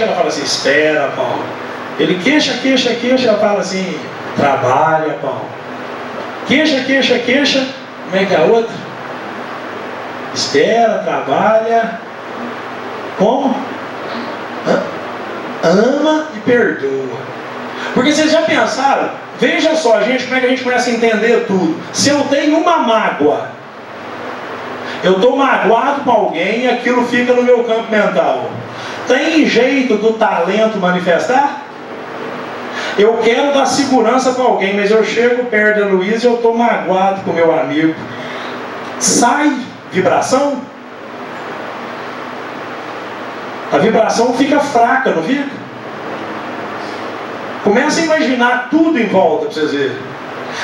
ela fala assim, espera, Paulo. Ele queixa, ela fala assim, trabalha, Paulo. Queixa, como é que é a outra? Espera, trabalha. Como? Ama e perdoa. Porque vocês já pensaram? Veja só, gente, como é que a gente começa a entender tudo. Se eu tenho uma mágoa, eu estou magoado com alguém e aquilo fica no meu campo mental. Tem jeito do talento manifestar? Eu quero dar segurança para alguém, mas eu chego perto da Luísa e eu estou magoado com o meu amigo. Sai vibração? A vibração fica fraca, não fica? Começa a imaginar tudo em volta para vocês verem.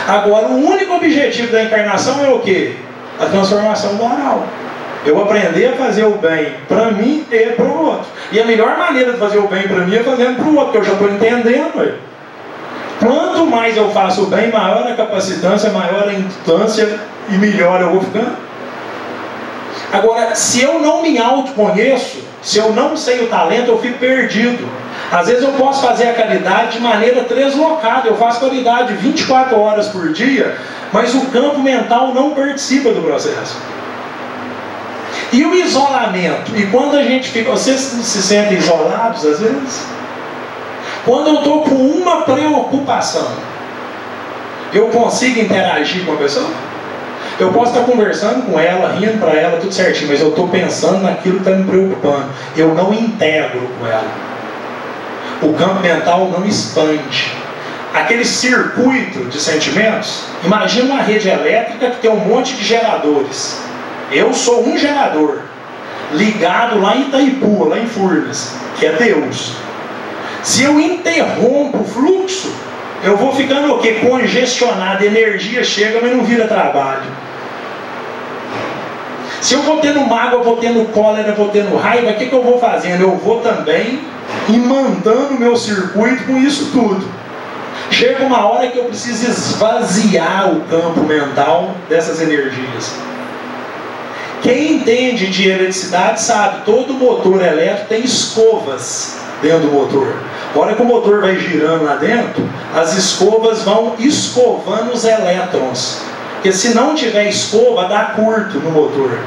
Agora, o único objetivo da encarnação é o quê? A transformação moral. Eu aprender a fazer o bem para mim e para o outro. E a melhor maneira de fazer o bem para mim é fazendo para o outro, porque eu já estou entendendo. Quanto mais eu faço o bem, maior a capacitância, maior a indutância e melhor eu vou ficando. Agora, se eu não me autoconheço, se eu não sei o talento, eu fico perdido. Às vezes eu posso fazer a caridade de maneira deslocada. Eu faço caridade 24 horas por dia, mas o campo mental não participa do processo. E o isolamento? E quando a gente fica... Vocês se sentem isolados às vezes? Quando eu estou com uma preocupação, eu consigo interagir com a pessoa? Eu posso estar conversando com ela, rindo para ela, tudo certinho, mas eu estou pensando naquilo que está me preocupando. Eu não integro com ela. O campo mental não expande. Aquele circuito de sentimentos, imagina uma rede elétrica que tem um monte de geradores. Eu sou um gerador, ligado lá em Itaipu, lá em Furnas, que é Deus. Se eu interrompo o fluxo, eu vou ficando o quê? Congestionado, a energia chega, mas não vira trabalho. Se eu vou tendo mágoa, vou tendo cólera, vou tendo raiva, o que eu vou fazendo? Eu vou também imantando o meu circuito com isso tudo. Chega uma hora que eu preciso esvaziar o campo mental dessas energias. Quem entende de eletricidade sabe, todo motor elétrico tem escovas dentro do motor. A hora que o motor vai girando lá dentro, as escovas vão escovando os elétrons. Porque se não tiver escova, dá curto no motor.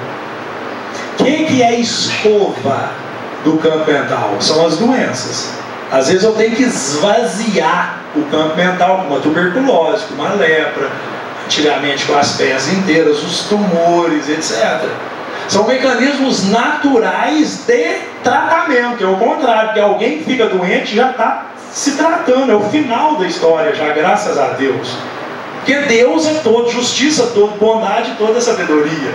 O que é escova do campo mental? São as doenças. Às vezes eu tenho que esvaziar o campo mental com uma tuberculose, com uma lepra, antigamente com as pés inteiras, os tumores, etc. São mecanismos naturais de tratamento. É o contrário, porque alguém que fica doente já está se tratando. É o final da história já, graças a Deus. Porque Deus é todo justiça, todo bondade, toda sabedoria.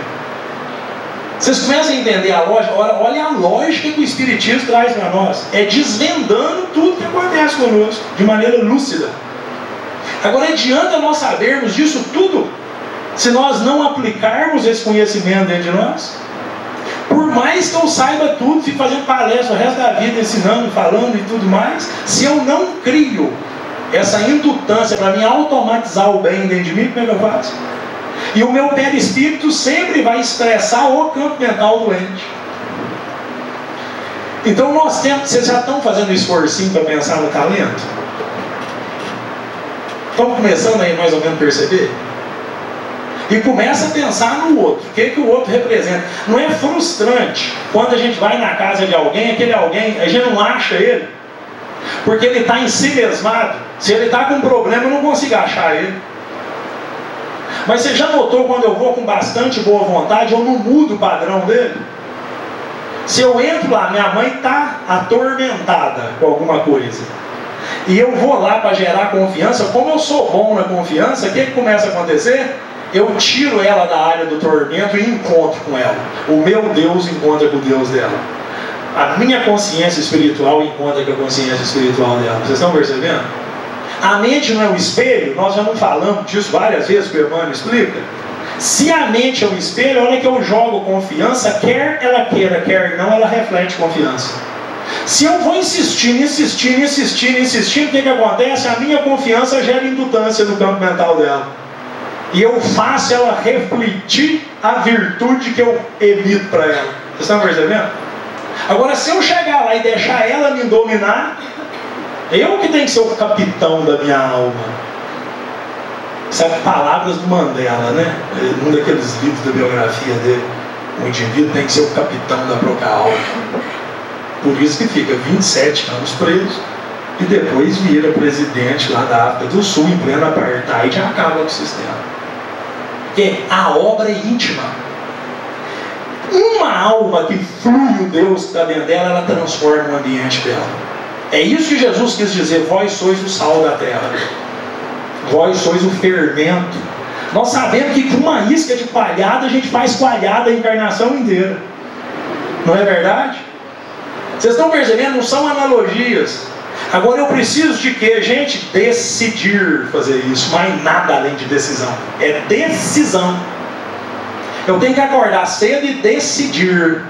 Vocês começam a entender a lógica? Olha a lógica que o Espiritismo traz para nós. É desvendando tudo que acontece conosco, de maneira lúcida. Agora, adianta nós sabermos disso tudo, se nós não aplicarmos esse conhecimento dentro de nós? Por mais que eu saiba tudo, fico fazendo palestra o resto da vida, ensinando, falando e tudo mais, se eu não crio essa indutância para mim automatizar o bem dentro de mim, como é que eu faço? E o meu perispírito sempre vai expressar o campo mental doente. Então nós temos, vocês já estão fazendo um esforcinho para pensar no talento? Estão começando aí mais ou menos a perceber? E começa a pensar no outro. O que o outro representa? Não é frustrante quando a gente vai na casa de alguém, aquele alguém, a gente não acha ele, porque ele está em si mesmado. Se ele está com um problema, eu não consigo achar ele. Mas você já notou quando eu vou com bastante boa vontade, eu não mudo o padrão dele? Se eu entro lá, minha mãe está atormentada com alguma coisa, e eu vou lá para gerar confiança, como eu sou bom na confiança, o que começa a acontecer? Eu tiro ela da área do tormento e encontro com ela. O meu Deus encontra com o Deus dela. A minha consciência espiritual encontra com a consciência espiritual dela. Vocês estão percebendo? A mente não é o espelho? Nós já não falamos disso várias vezes, que o Emmanuel explica. Se a mente é o espelho, olha que eu jogo confiança, quer ela queira, quer não, ela reflete confiança. Se eu vou insistindo, o que acontece? A minha confiança gera indutância no campo mental dela. E eu faço ela refletir a virtude que eu emito para ela. Vocês estão percebendo? Agora, se eu chegar lá e deixar ela me dominar, eu que tenho que ser o capitão da minha alma. Sabe, palavras do Mandela, né? Um daqueles livros da biografia dele. O indivíduo tem que ser o capitão da própria alma. Por isso que fica 27 anos preso e depois vira presidente lá da África do Sul, em pleno apartheid, e acaba com o sistema. Porque a obra é íntima. Uma alma que flui o Deus que está dentro dela, ela transforma o ambiente dela. É isso que Jesus quis dizer: vós sois o sal da terra, vós sois o fermento. Nós sabemos que com uma isca de palhada a gente faz coalhada a encarnação inteira. Não é verdade? Vocês estão percebendo? Não são analogias. Agora eu preciso de quê, gente? Decidir fazer isso. Mas nada além de decisão. É decisão. Eu tenho que acordar cedo e decidir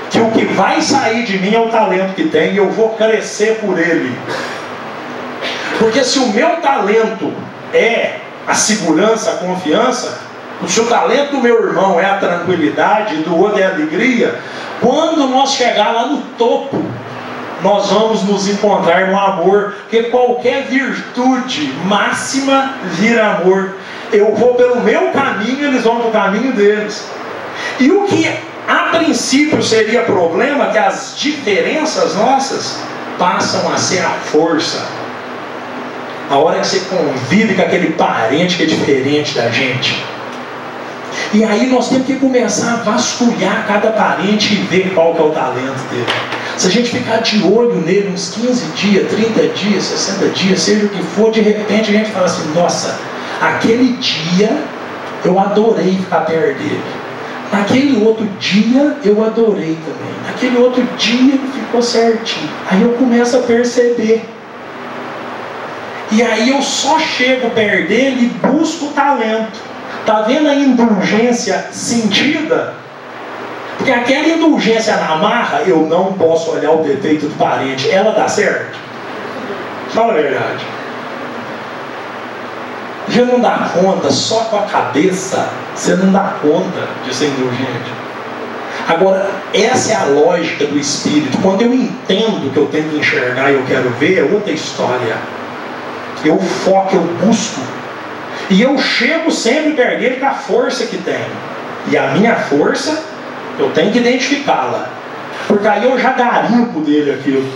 que o que vai sair de mim é o talento que tem, e eu vou crescer por ele. Porque se o meu talento é a segurança, a confiança, se o talento do meu irmão é a tranquilidade, do outro é a alegria, quando nós chegar lá no topo, nós vamos nos encontrar no amor, porque qualquer virtude máxima vira amor. Eu vou pelo meu caminho, eles vão pelo caminho deles. E o que a princípio seria problema, que as diferenças nossas passam a ser a força. A hora que você convive com aquele parente que é diferente da gente. E aí nós temos que começar a vasculhar cada parente e ver qual que é o talento dele. Se a gente ficar de olho nele uns 15 dias, 30 dias, 60 dias, seja o que for, de repente a gente fala assim: nossa, aquele dia eu adorei ficar perto dele. Naquele outro dia eu adorei também. Naquele outro dia ele ficou certinho. Aí eu começo a perceber. E aí eu só chego perto dele e busco o talento. Está vendo a indulgência sentida? Porque aquela indulgência na marra, eu não posso olhar o defeito do parente. Ela dá certo? Fala a verdade. Já não dá conta, só com a cabeça você não dá conta de ser indulgente. Agora, essa é a lógica do espírito. Quando eu entendo que eu tenho que enxergar e eu quero ver, é outra história. Eu foco, eu busco. E eu chego sempre perto dele com a força que tem. E a minha força, eu tenho que identificá-la. Porque aí eu já garimpo dele aquilo.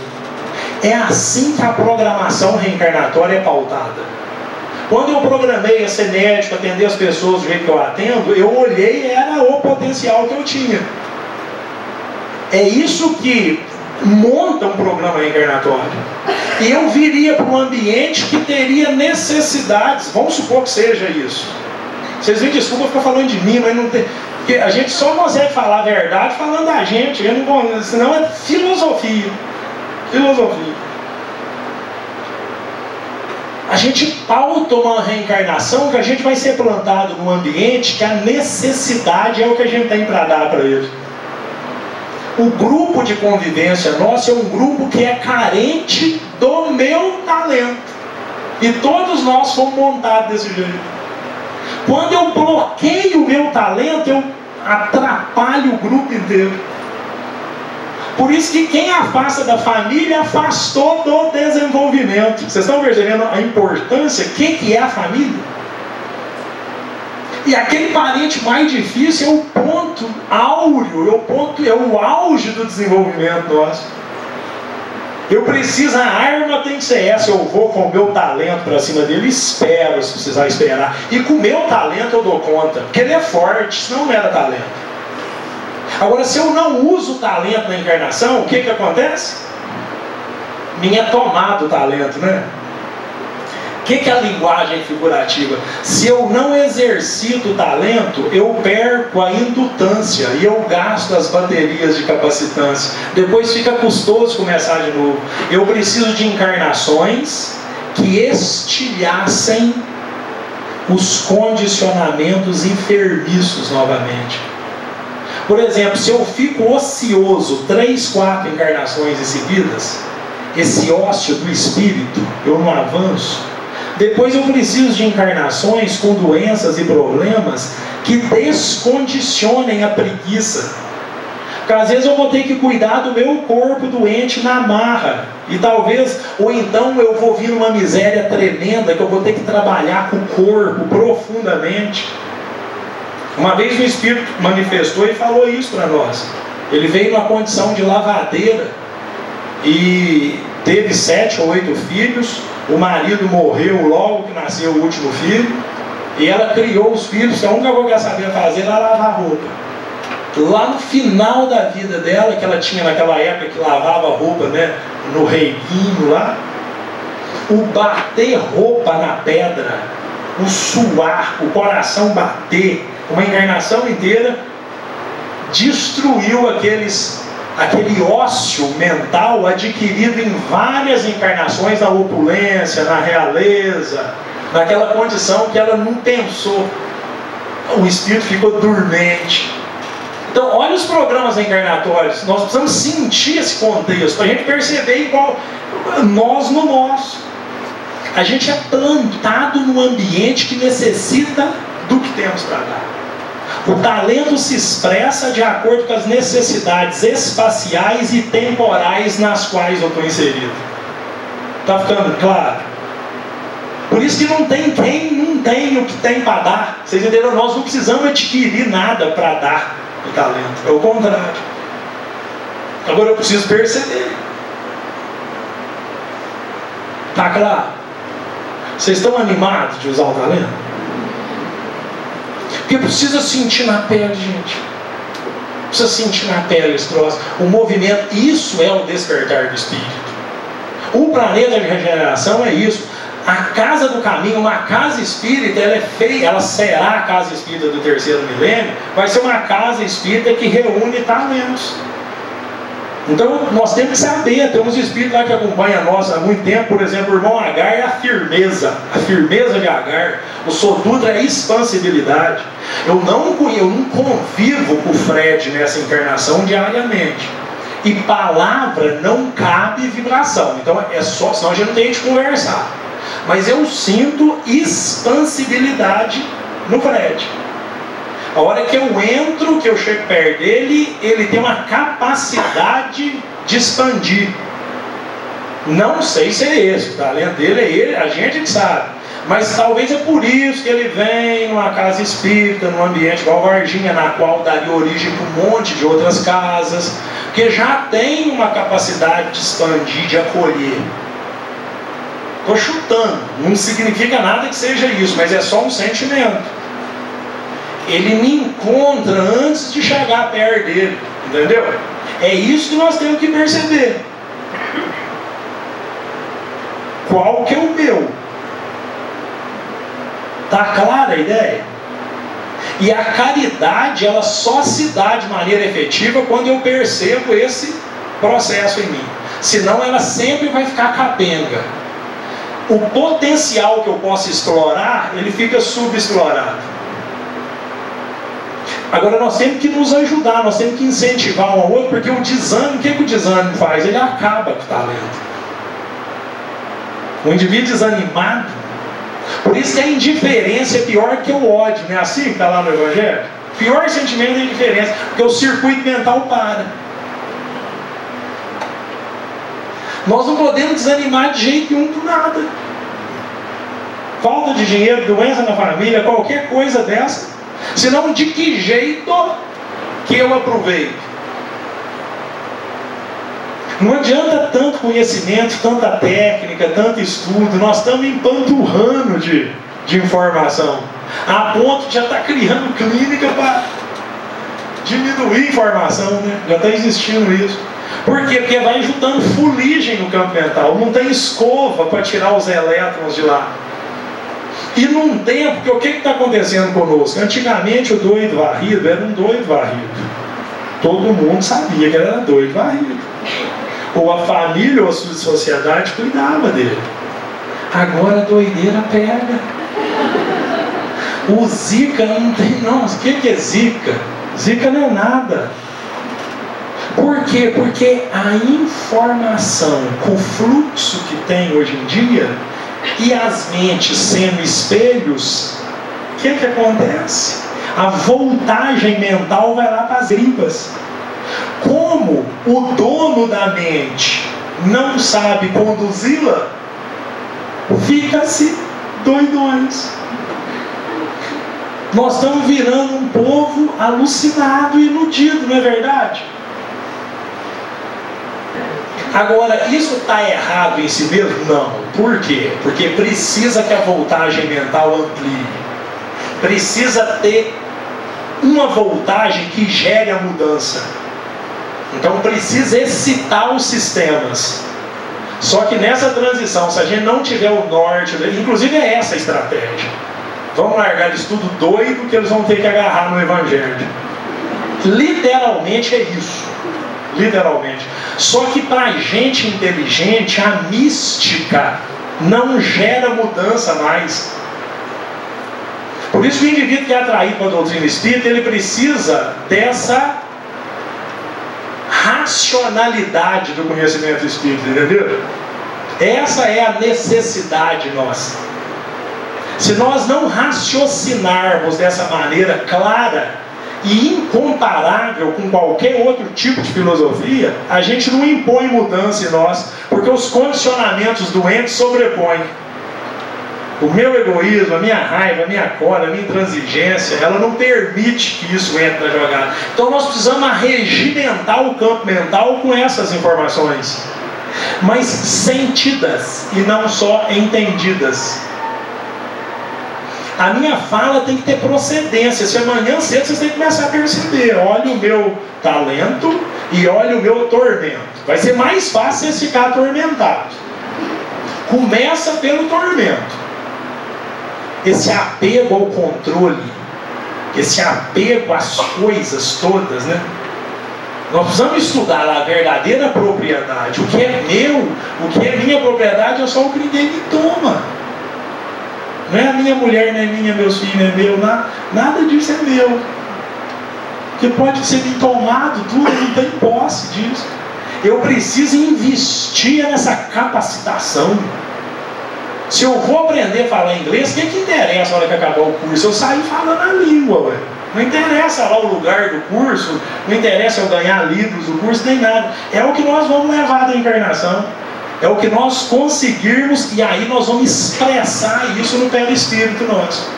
É assim que a programação reencarnatória é pautada. Quando eu programei a ser médico, atender as pessoas do jeito que eu atendo, eu olhei e era o potencial que eu tinha. É isso que monta um programa reencarnatório. E eu viria para um ambiente que teria necessidades. Vamos supor que seja isso. Vocês me desculpam ficar falando de mim, mas não tem... Porque a gente só consegue falar a verdade falando da gente. Eu não... Senão é filosofia. Filosofia. A gente pauta uma reencarnação que a gente vai ser plantado num ambiente que a necessidade é o que a gente tem para dar para ele. O grupo de convivência nosso é um grupo que é carente do meu talento. E todos nós fomos montados desse jeito. Quando eu bloqueio o meu talento, eu atrapalho o grupo inteiro. Por isso que quem afasta da família, afastou do desenvolvimento. Vocês estão percebendo a importância? O que é a família? E aquele parente mais difícil é o ponto áureo, é o auge do desenvolvimento nosso. Eu preciso, a arma tem que ser essa. Eu vou com o meu talento para cima dele, espero, se precisar esperar. E com o meu talento eu dou conta, porque ele é forte, senão não era talento. Agora, se eu não uso o talento na encarnação, o que acontece? Minha tomada o talento, né? O que é a linguagem figurativa? Se eu não exercito o talento, eu perco a indutância e eu gasto as baterias de capacitância. Depois fica custoso começar de novo. Eu preciso de encarnações que estilhassem os condicionamentos enfermiços novamente. Por exemplo, se eu fico ocioso 3, 4 encarnações seguidas, esse ócio do espírito, eu não avanço. Depois eu preciso de encarnações com doenças e problemas que descondicionem a preguiça. Porque às vezes eu vou ter que cuidar do meu corpo doente na marra. E talvez, ou então eu vou vir numa miséria tremenda que eu vou ter que trabalhar com o corpo profundamente. Uma vez o Espírito manifestou e falou isso para nós. Ele veio numa condição de lavadeira e teve 7 ou 8 filhos. O marido morreu logo que nasceu o último filho. E ela criou os filhos. A única coisa que ela sabia fazer era lavar roupa. Lá no final da vida dela, que ela tinha naquela época que lavava roupa, né, no reiguinho lá, o bater roupa na pedra, o suar, o coração bater, uma encarnação inteira, destruiu aquele ócio mental adquirido em várias encarnações na opulência, na realeza, naquela condição que ela não pensou. O espírito ficou dormente. Então, olha os programas encarnatórios. Nós precisamos sentir esse contexto, para a gente perceber igual nós no nosso. A gente é plantado num ambiente que necessita do que temos para dar. O talento se expressa de acordo com as necessidades espaciais e temporais nas quais eu estou inserido. Está ficando claro? Por isso que não tem quem não tem o que tem para dar. Vocês entenderam? Nós não precisamos adquirir nada para dar o talento. É o contrário. Agora eu preciso perceber. Está claro? Vocês estão animados de usar o talento? Porque precisa sentir na pele, gente. Precisa sentir na pele esse troço. O movimento, isso é o despertar do espírito. O planeta de regeneração é isso. A casa do caminho, uma casa espírita, ela é feia, ela será a casa espírita do 3º milênio, vai ser uma casa espírita que reúne talentos. Então nós temos que saber, tem uns espíritos lá que acompanham nós há muito tempo, por exemplo, o irmão Agar é a firmeza de Agar, o Sodutra é a expansibilidade. Eu não convivo com o Fred nessa encarnação diariamente, e palavra não cabe vibração, então é só, senão a gente não tem de conversar, mas eu sinto expansibilidade no Fred. A hora que eu entro, que eu chego perto dele, ele tem uma capacidade de expandir. Não sei se é esse, o talento dele é ele, a gente que sabe. Mas talvez é por isso que ele vem numa casa espírita, num ambiente igual Varginha, na qual daria origem para um monte de outras casas, que já tem uma capacidade de expandir, de acolher. Estou chutando, não significa nada que seja isso, mas é só um sentimento. Ele me encontra antes de chegar perto dele, entendeu? É isso que nós temos que perceber. Qual que é o meu? Está clara a ideia? E a caridade, ela só se dá de maneira efetiva quando eu percebo esse processo em mim. Senão ela sempre vai ficar capenga. O potencial que eu posso explorar, ele fica subexplorado. Agora nós temos que nos ajudar, nós temos que incentivar um ao outro, porque o desânimo, o que o desânimo faz? Ele acaba com o talento. O indivíduo desanimado, por isso que a indiferença é pior que o ódio, não é assim que está lá no Evangelho? O pior sentimento é a indiferença, porque o circuito mental para. Nós não podemos desanimar de jeito nenhum por nada. Falta de dinheiro, doença na família, qualquer coisa dessa. Senão, de que jeito que eu aproveito? Não adianta tanto conhecimento, tanta técnica, tanto estudo. Nós estamos empanturrando de informação, a ponto de já estar criando clínica para diminuir a informação, né? Já está existindo isso. Por quê? Porque vai juntando fuligem no campo mental. Não tem escova para tirar os elétrons de lá. E num tempo, que o que está acontecendo conosco? Antigamente o doido varrido era um doido varrido. Todo mundo sabia que ele era doido varrido. Ou a família ou a sua sociedade cuidava dele. Agora a doideira pega. O Zika não tem, não. O que é Zika? Zika não é nada. Por quê? Porque a informação, com o fluxo que tem hoje em dia, e as mentes sendo espelhos, o que acontece? A voltagem mental vai lá para as gripas. Como o dono da mente não sabe conduzi-la, fica-se doidões. Nós estamos virando um povo alucinado e iludido, não é verdade? Agora, isso está errado em si mesmo? Não. Por quê? Porque precisa que a voltagem mental amplie. Precisa ter uma voltagem que gere a mudança. Então precisa excitar os sistemas. Só que nessa transição, se a gente não tiver o norte, inclusive é essa a estratégia. Vamos largar de estudo doido que eles vão ter que agarrar no Evangelho. Literalmente é isso. Literalmente. Só que para gente inteligente, a mística não gera mudança mais. Por isso que o indivíduo que é atraído para a doutrina espírita, ele precisa dessa racionalidade do conhecimento espírita, entendeu? Essa é a necessidade nossa. Se nós não raciocinarmos dessa maneira clara e incomparável com qualquer outro tipo de filosofia, a gente não impõe mudança em nós, porque os condicionamentos doentes sobrepõem. O meu egoísmo, a minha raiva, a minha cólera, a minha intransigência, ela não permite que isso entre na jogada. Então nós precisamos arregimentar o campo mental com essas informações, mas sentidas e não só entendidas. A minha fala tem que ter procedência. Se amanhã cedo vocês têm que começar a perceber: olha o meu talento e olha o meu tormento. Vai ser mais fácil vocês ficar atormentados. Começa pelo tormento. Esse apego ao controle, esse apego às coisas todas, né? Nós precisamos estudar a verdadeira propriedade. O que é meu, o que é minha propriedade é só o que ninguém me toma. Não é a minha mulher, não é minha, meus filhos, não é meu, nada disso é meu. Porque pode ser me tomado tudo, eu não tenho posse disso. Eu preciso investir nessa capacitação. Se eu vou aprender a falar inglês, o que interessa na hora que acabar o curso? Eu saio falando a língua, ué. Não interessa lá o lugar do curso, não interessa eu ganhar livros do curso, nem nada. É o que nós vamos levar da encarnação. É o que nós conseguirmos, e aí nós vamos expressar isso no perispírito nosso.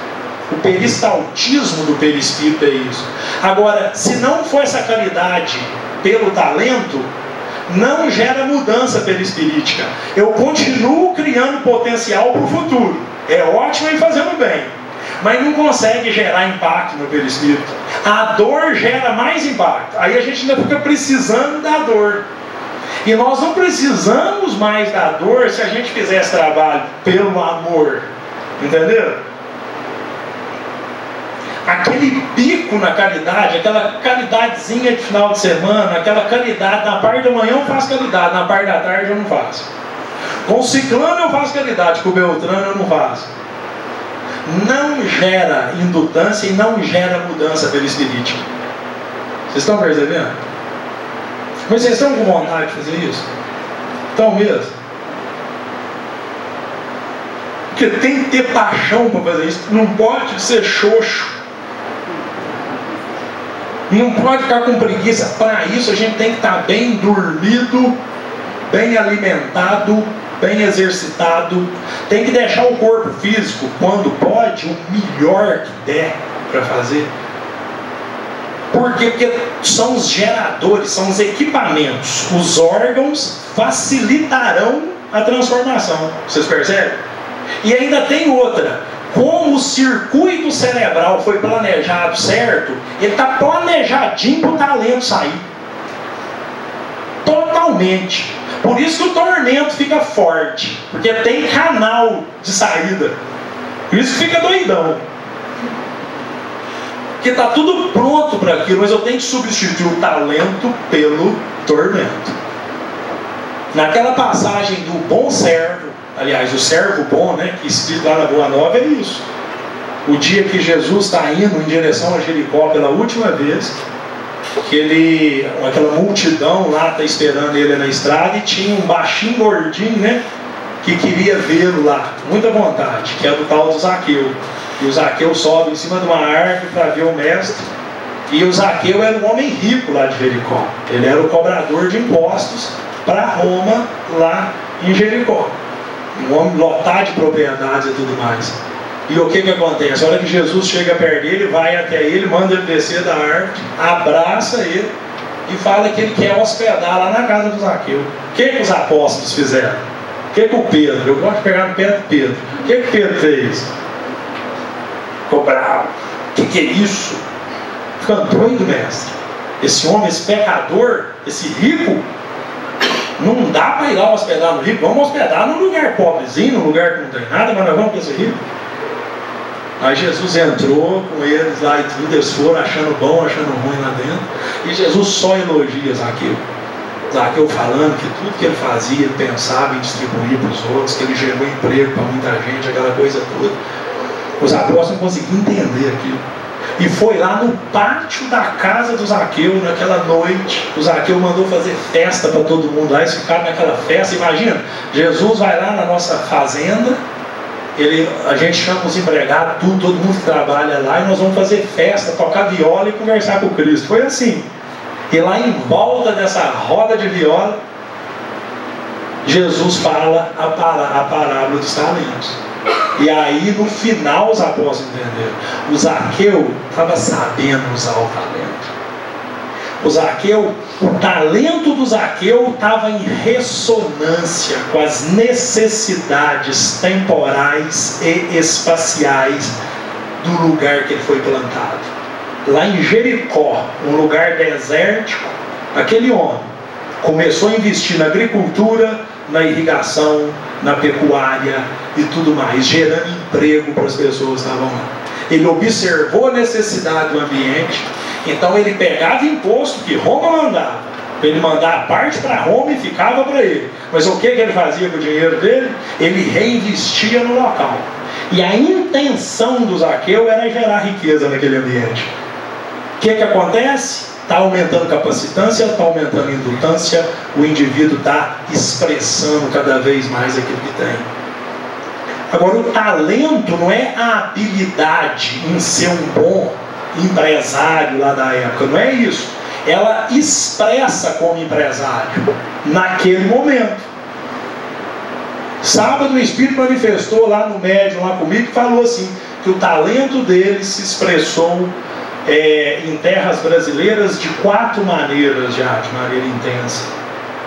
O peristaltismo do perispírito é isso. Agora, se não for essa caridade pelo talento, não gera mudança perispirítica. Eu continuo criando potencial para o futuro. É ótimo e fazendo bem, mas não consegue gerar impacto no perispírito. A dor gera mais impacto. Aí a gente ainda fica precisando da dor. E nós não precisamos mais da dor se a gente fizer esse trabalho pelo amor. Entendeu? Aquele pico na caridade, aquela caridadezinha de final de semana, aquela caridade, na parte da manhã eu faço caridade, na parte da tarde eu não faço. Com o ciclano eu faço caridade, com o Beltrano eu não faço. não gera indutância e não gera mudança perispirítica. Vocês estão percebendo? Mas vocês estão com vontade de fazer isso? Estão mesmo? Porque tem que ter paixão para fazer isso. Não pode ser xoxo. Não pode ficar com preguiça. Para isso a gente tem que estar bem dormido, bem alimentado, bem exercitado. Tem que deixar o corpo físico, quando pode, o melhor que der para fazer. Por quê? Porque são os geradores, são os equipamentos. Os órgãos facilitarão a transformação. Vocês percebem? E ainda tem outra. Como o circuito cerebral foi planejado certo, ele está planejadinho para o talento sair. Totalmente. Por isso que o tormento fica forte. Porque tem canal de saída. Por isso que fica doidão. Porque está tudo pronto para aquilo, mas eu tenho que substituir o talento pelo tormento. Naquela passagem do bom servo, aliás, o servo bom, né, que escrito lá na Boa Nova, é isso. O dia que Jesus está indo em direção a Jericó pela última vez, que aquela multidão lá está esperando ele na estrada, e tinha um baixinho gordinho, né, que queria vê-lo lá, muita vontade, que é do tal do Zaqueu. E o Zaqueu sobe em cima de uma árvore para ver o mestre. E o Zaqueu era um homem rico lá de Jericó. Ele era o cobrador de impostos para Roma, lá em Jericó. Um homem lotado de propriedades e tudo mais. E o que acontece? A hora que Jesus chega perto dele, vai até ele, manda ele descer da árvore, abraça ele e fala que ele quer hospedar lá na casa do Zaqueu. O que os apóstolos fizeram? O que o Pedro? Eu gosto de pegar no pé do Pedro. O que Pedro fez? Ficou bravo. O que é isso? Ficando doido, mestre. Esse homem, esse pecador, esse rico, não dá para ir lá hospedar no rico. Vamos hospedar num lugar pobrezinho, num lugar que não tem nada, mas nós vamos para esse rico. Aí Jesus entrou com eles lá e tudo, eles foram achando bom, achando ruim lá dentro. E Jesus só elogia Zaqueu. Zaqueu falando que tudo que ele fazia, ele pensava em distribuir para os outros, que ele gerou emprego para muita gente, aquela coisa toda. Os apóstolos não conseguiam entender aquilo. E foi lá no pátio da casa do Zaqueu, naquela noite. O Zaqueu mandou fazer festa para todo mundo lá. Eles ficaram naquela festa. Imagina, Jesus vai lá na nossa fazenda, a gente chama os empregados, todo mundo que trabalha lá, e nós vamos fazer festa, tocar viola e conversar com Cristo. Foi assim. E lá em volta dessa roda de viola, Jesus fala a parábola dos talentos. E aí no final os apóstolos entenderam. O Zaqueu estava sabendo usar o talento. O Zaqueu, o talento do Zaqueu estava em ressonância com as necessidades temporais e espaciais do lugar que ele foi plantado. Lá em Jericó, um lugar desértico, aquele homem começou a investir na agricultura, na irrigação, na pecuária e tudo mais, gerando emprego para as pessoas que estavam lá. Ele observou a necessidade do ambiente, então ele pegava imposto que Roma mandava, para ele mandar a parte para Roma e ficava para ele. Mas o que ele fazia com o dinheiro dele? Ele reinvestia no local. E a intenção do Zaqueu era gerar riqueza naquele ambiente. O que acontece? Está aumentando capacitância, está aumentando indutância, o indivíduo está expressando cada vez mais aquilo que tem. Agora, o talento não é a habilidade em ser um bom empresário lá da época, não é isso. Ela expressa como empresário naquele momento. Sábado o Espírito manifestou lá no médium, lá comigo, e falou assim, que o talento dele se expressou em terras brasileiras de 4 maneiras já, de maneira intensa.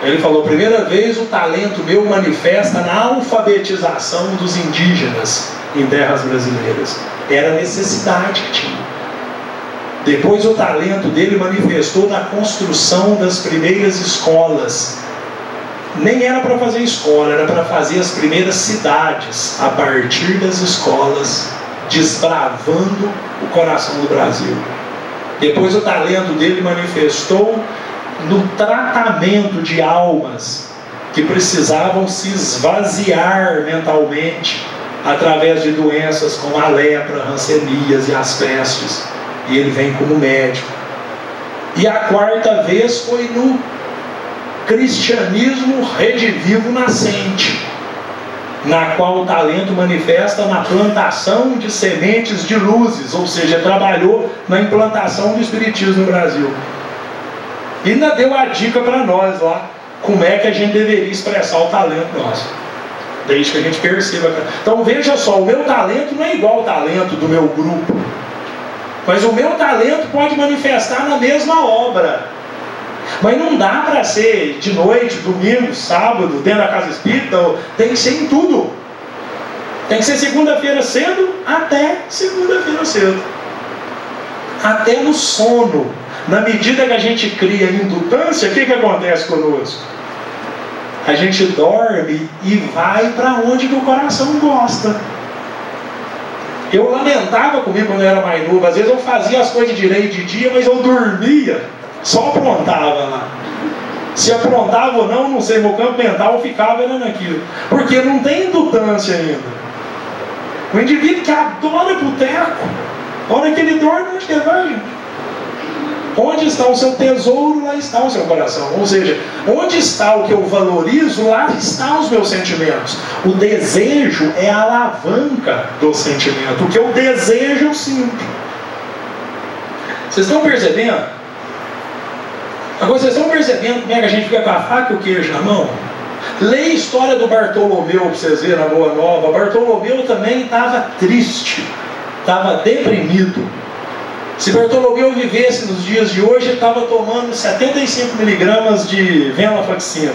Ele falou, primeira vez o talento meu manifesta na alfabetização dos indígenas em terras brasileiras. Era a necessidade que tinha. Depois o talento dele manifestou na construção das primeiras escolas. Nem era para fazer escola, era para fazer as primeiras cidades a partir das escolas, desbravando o coração do Brasil. Depois o talento dele manifestou no tratamento de almas que precisavam se esvaziar mentalmente através de doenças como a lepra, rancenias e as pestes. E ele vem como médico. E a quarta vez foi no cristianismo redivivo nascente, na qual o talento manifesta na plantação de sementes de luzes, ou seja, trabalhou na implantação do espiritismo no Brasil. E ainda deu a dica para nós lá, como é que a gente deveria expressar o talento nosso, desde que a gente perceba. Então veja só, o meu talento não é igual ao talento do meu grupo, mas o meu talento pode manifestar na mesma obra. Mas não dá para ser de noite, domingo, sábado, dentro da casa espírita. Tem que ser em tudo. Tem que ser segunda-feira cedo até segunda-feira cedo. Até no sono. Na medida que a gente cria indutância, o que acontece conosco? A gente dorme e vai para onde que o coração gosta. Eu lamentava comigo quando eu era mais novo. Às vezes eu fazia as coisas direito de dia, mas eu dormia. Só aprontava lá. Se aprontava ou não sei, meu campo mental ficava era naquilo. Porque não tem indutância ainda. O indivíduo que adora boteco, a hora que ele dorme, onde que ele vai, gente? Onde está o seu tesouro, lá está o seu coração. Ou seja, onde está o que eu valorizo, lá estão os meus sentimentos. O desejo é a alavanca do sentimento. O que eu desejo, eu sinto. Vocês estão percebendo? Agora, vocês estão percebendo como é que a gente fica com a faca e o queijo na mão? Leia a história do Bartolomeu para vocês verem na Boa Nova. Bartolomeu também estava triste, estava deprimido. Se Bartolomeu vivesse nos dias de hoje, ele estava tomando 75 miligramas de venlafaxina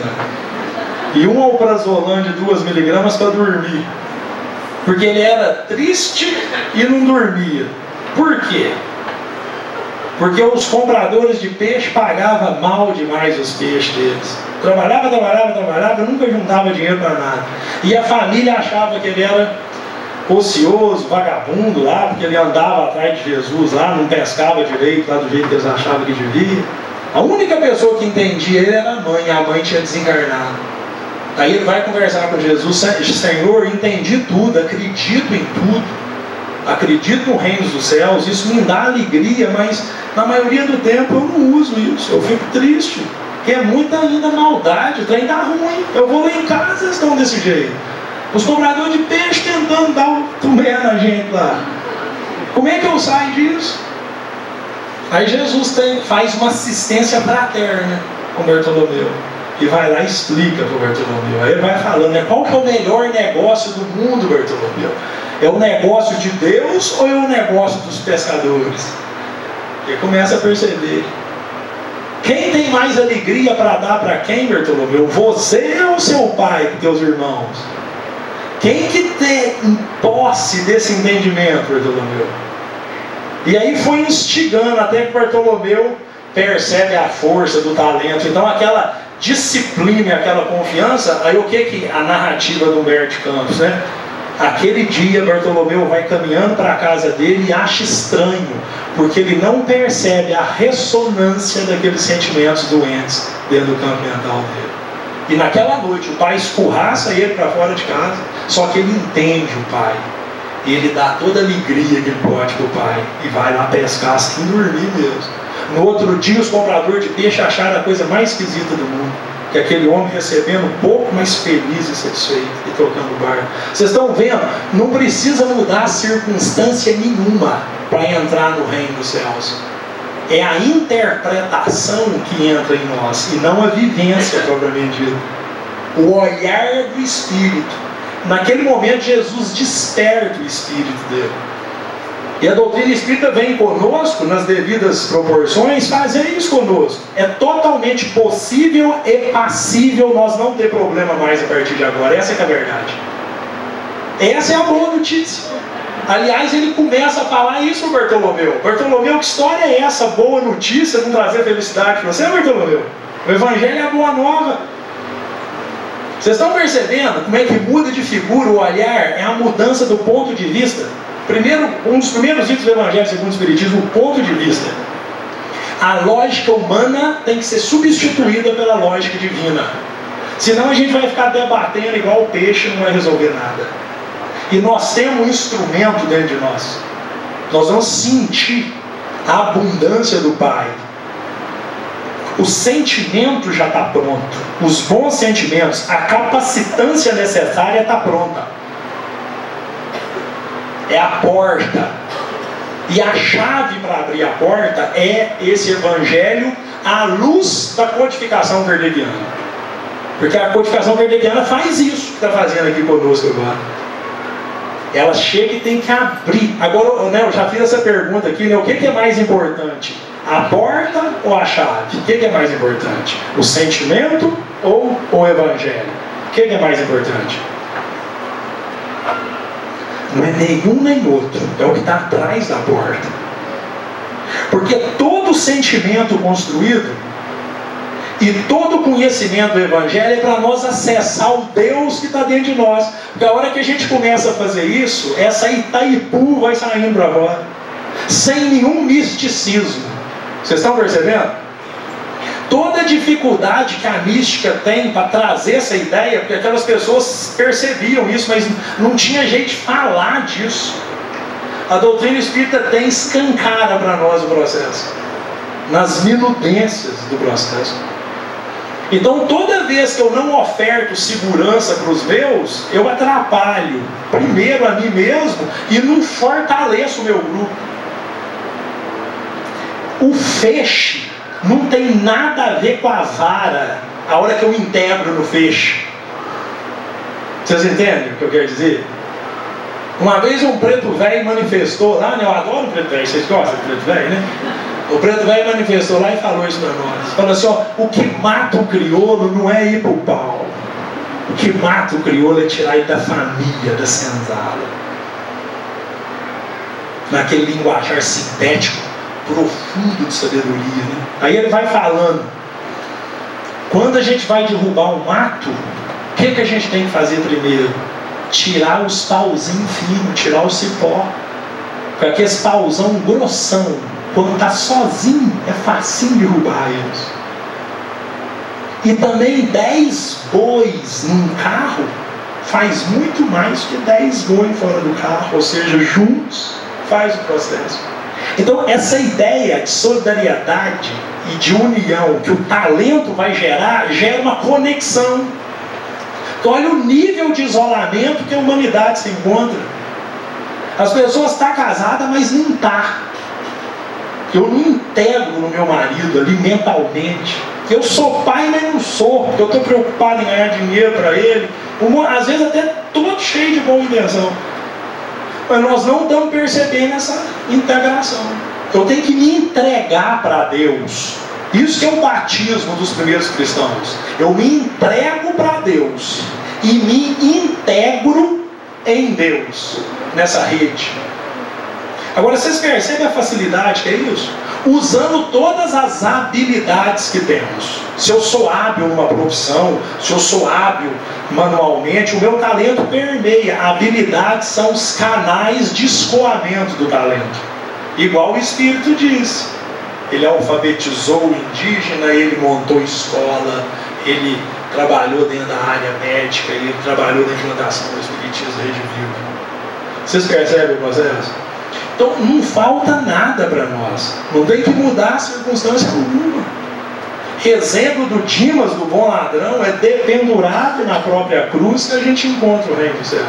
e um alprazolam de 2 miligramas para dormir. Porque ele era triste e não dormia. Por quê? Porque os compradores de peixe pagavam mal demais os peixes deles. Trabalhava, nunca juntava dinheiro para nada. E a família achava que ele era ocioso, vagabundo lá, porque ele andava atrás de Jesus lá, não pescava direito lá do jeito que eles achavam que devia. A única pessoa que entendia ele era a mãe tinha desencarnado. Aí ele vai conversar com Jesus: Senhor, entendi tudo, acredito em tudo. Acredito no reino dos céus, isso me dá alegria, mas na maioria do tempo eu não uso isso, eu fico triste, porque é muita ainda maldade, o trem dá ruim. Eu vou lá em casa, eles estão desse jeito. Os compradores de peixe tentando dar o tumé na gente lá. Como é que eu saio disso? Aí Jesus faz uma assistência fraterna com Bartolomeu. E vai lá e explica para o Bartolomeu. Aí ele vai falando, qual que é o melhor negócio do mundo, Bartolomeu? É o negócio de Deus ou é o negócio dos pescadores? E começa a perceber. Quem tem mais alegria para dar para quem, Bartolomeu? Você ou seu pai para teus irmãos? Quem que tem posse desse entendimento, Bartolomeu? E aí foi instigando até que Bartolomeu percebe a força do talento. Então aquela disciplina, aquela confiança. Aí o que a narrativa do Humberto Campos, né? Aquele dia Bartolomeu vai caminhando para a casa dele e acha estranho, porque ele não percebe a ressonância daqueles sentimentos doentes dentro do campo mental dele. E naquela noite o pai escorraça ele para fora de casa, só que ele entende o pai. E ele dá toda a alegria que ele pode para o pai e vai lá pescar sem dormir mesmo. No outro dia os compradores de peixe acharam a coisa mais esquisita do mundo, que aquele homem recebendo um pouco mais feliz e satisfeito e tocando o barco. Vocês estão vendo? Não precisa mudar circunstância nenhuma para entrar no reino dos céus. É a interpretação que entra em nós e não a vivência propriamente dita. O olhar do Espírito. Naquele momento Jesus desperta o Espírito dele. E a doutrina espírita vem conosco, nas devidas proporções, fazer isso conosco. É totalmente possível e passível nós não ter problema mais a partir de agora. Essa é que é a verdade. Essa é a boa notícia. Aliás, ele começa a falar isso para Bartolomeu. Bartolomeu, que história é essa? Boa notícia, não trazer felicidade para você, Bartolomeu? O Evangelho é a boa nova. Vocês estão percebendo como é que muda de figura o olhar? É a mudança do ponto de vista. Primeiro, um dos primeiros itens do Evangelho segundo o Espiritismo, o ponto de vista. A lógica humana tem que ser substituída pela lógica divina. Senão a gente vai ficar debatendo igual o peixe e não vai resolver nada. E nós temos um instrumento dentro de nós. Nós vamos sentir a abundância do Pai. O sentimento já está pronto. Os bons sentimentos, a capacitância necessária está pronta. É a porta. E a chave para abrir a porta é esse Evangelho à luz da codificação kardeciana. Porque a codificação kardeciana faz isso que está fazendo aqui conosco agora. Ela chega e tem que abrir. Agora, né, eu já fiz essa pergunta aqui, né, o que é mais importante? A porta ou a chave? O que é mais importante? O sentimento ou o Evangelho? O que é mais importante? Não é nenhum nem outro, é o que está atrás da porta. Porque todo sentimento construído e todo conhecimento do Evangelho é para nós acessar o Deus que está dentro de nós. Porque a hora que a gente começa a fazer isso, essa Itaipu vai saindo para fora, sem nenhum misticismo. Vocês estão percebendo? Toda a dificuldade que a mística tem para trazer essa ideia, porque aquelas pessoas percebiam isso, mas não tinha jeito de falar disso. A doutrina espírita tem escancara para nós o processo, nas minudências do processo. Então, toda vez que eu não oferto segurança para os meus, eu atrapalho primeiro a mim mesmo e não fortaleço o meu grupo. O feixe não tem nada a ver com a vara, a hora que eu integro no feixe. Vocês entendem o que eu quero dizer? Uma vez um preto velho manifestou lá, né? Eu adoro o preto velho, vocês gostam do preto velho, né? O preto velho manifestou lá e falou isso para nós. Falou assim, ó, o que mata o crioulo não é ir para o pau. O que mata o crioulo é tirar ele da família, da senzala. Naquele linguajar sintético profundo de sabedoria, né? Aí ele vai falando, quando a gente vai derrubar um mato, o que a gente tem que fazer primeiro? Tirar os pauzinhos finos, tirar o cipó, porque esse pauzão grossão, quando está sozinho, é facinho derrubar eles. E também 10 bois num carro faz muito mais que 10 bois fora do carro, ou seja, juntos faz o processo. Então, essa ideia de solidariedade e de união que o talento vai gerar, gera uma conexão. Então, olha o nível de isolamento que a humanidade se encontra. As pessoas estão casadas, mas não estão. Eu não integro no meu marido ali mentalmente. Eu sou pai, mas não sou, porque eu estou preocupado em ganhar dinheiro para ele. Às vezes até todo cheio de boa intenção. Mas nós não estamos percebendo essa integração. Eu tenho que me entregar para Deus. Isso que é o batismo dos primeiros cristãos. Eu me entrego para Deus e me integro em Deus, nessa rede. Agora, vocês percebem a facilidade que é isso? Usando todas as habilidades que temos. Se eu sou hábil numa profissão, se eu sou hábil manualmente, o meu talento permeia. Habilidades são os canais de escoamento do talento. Igual o Espírito diz. Ele alfabetizou o indígena, ele montou escola, ele trabalhou dentro da área médica, ele trabalhou na implantação do Espiritismo Rede Viva. Vocês percebem o processo? Então não falta nada para nós. Não tem que mudar a circunstância alguma. Exemplo do Dimas, do bom ladrão, é dependurado na própria cruz que a gente encontra o reino dos céus.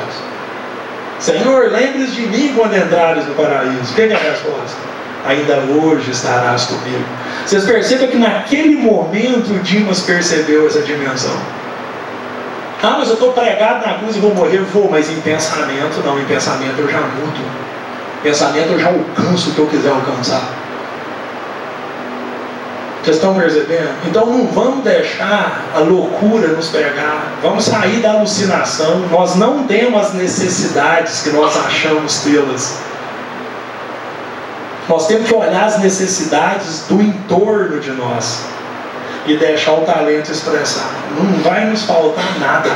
Senhor, lembre-se de mim quando entrares no paraíso. O que é a resposta? Ainda hoje estarás comigo. Vocês percebem que naquele momento o Dimas percebeu essa dimensão. Ah, mas eu estou pregado na cruz e vou morrer. Vou, mas em pensamento não. Em pensamento eu já mudo. Em pensamento eu já alcanço o que eu quiser alcançar. Vocês estão percebendo? Então não vamos deixar a loucura nos pegar. Vamos sair da alucinação. Nós não temos as necessidades que nós achamos tê-las. Nós temos que olhar as necessidades do entorno de nós e deixar o talento expressar. Não vai nos faltar nada.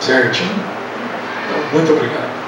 Certinho? Então, muito obrigado.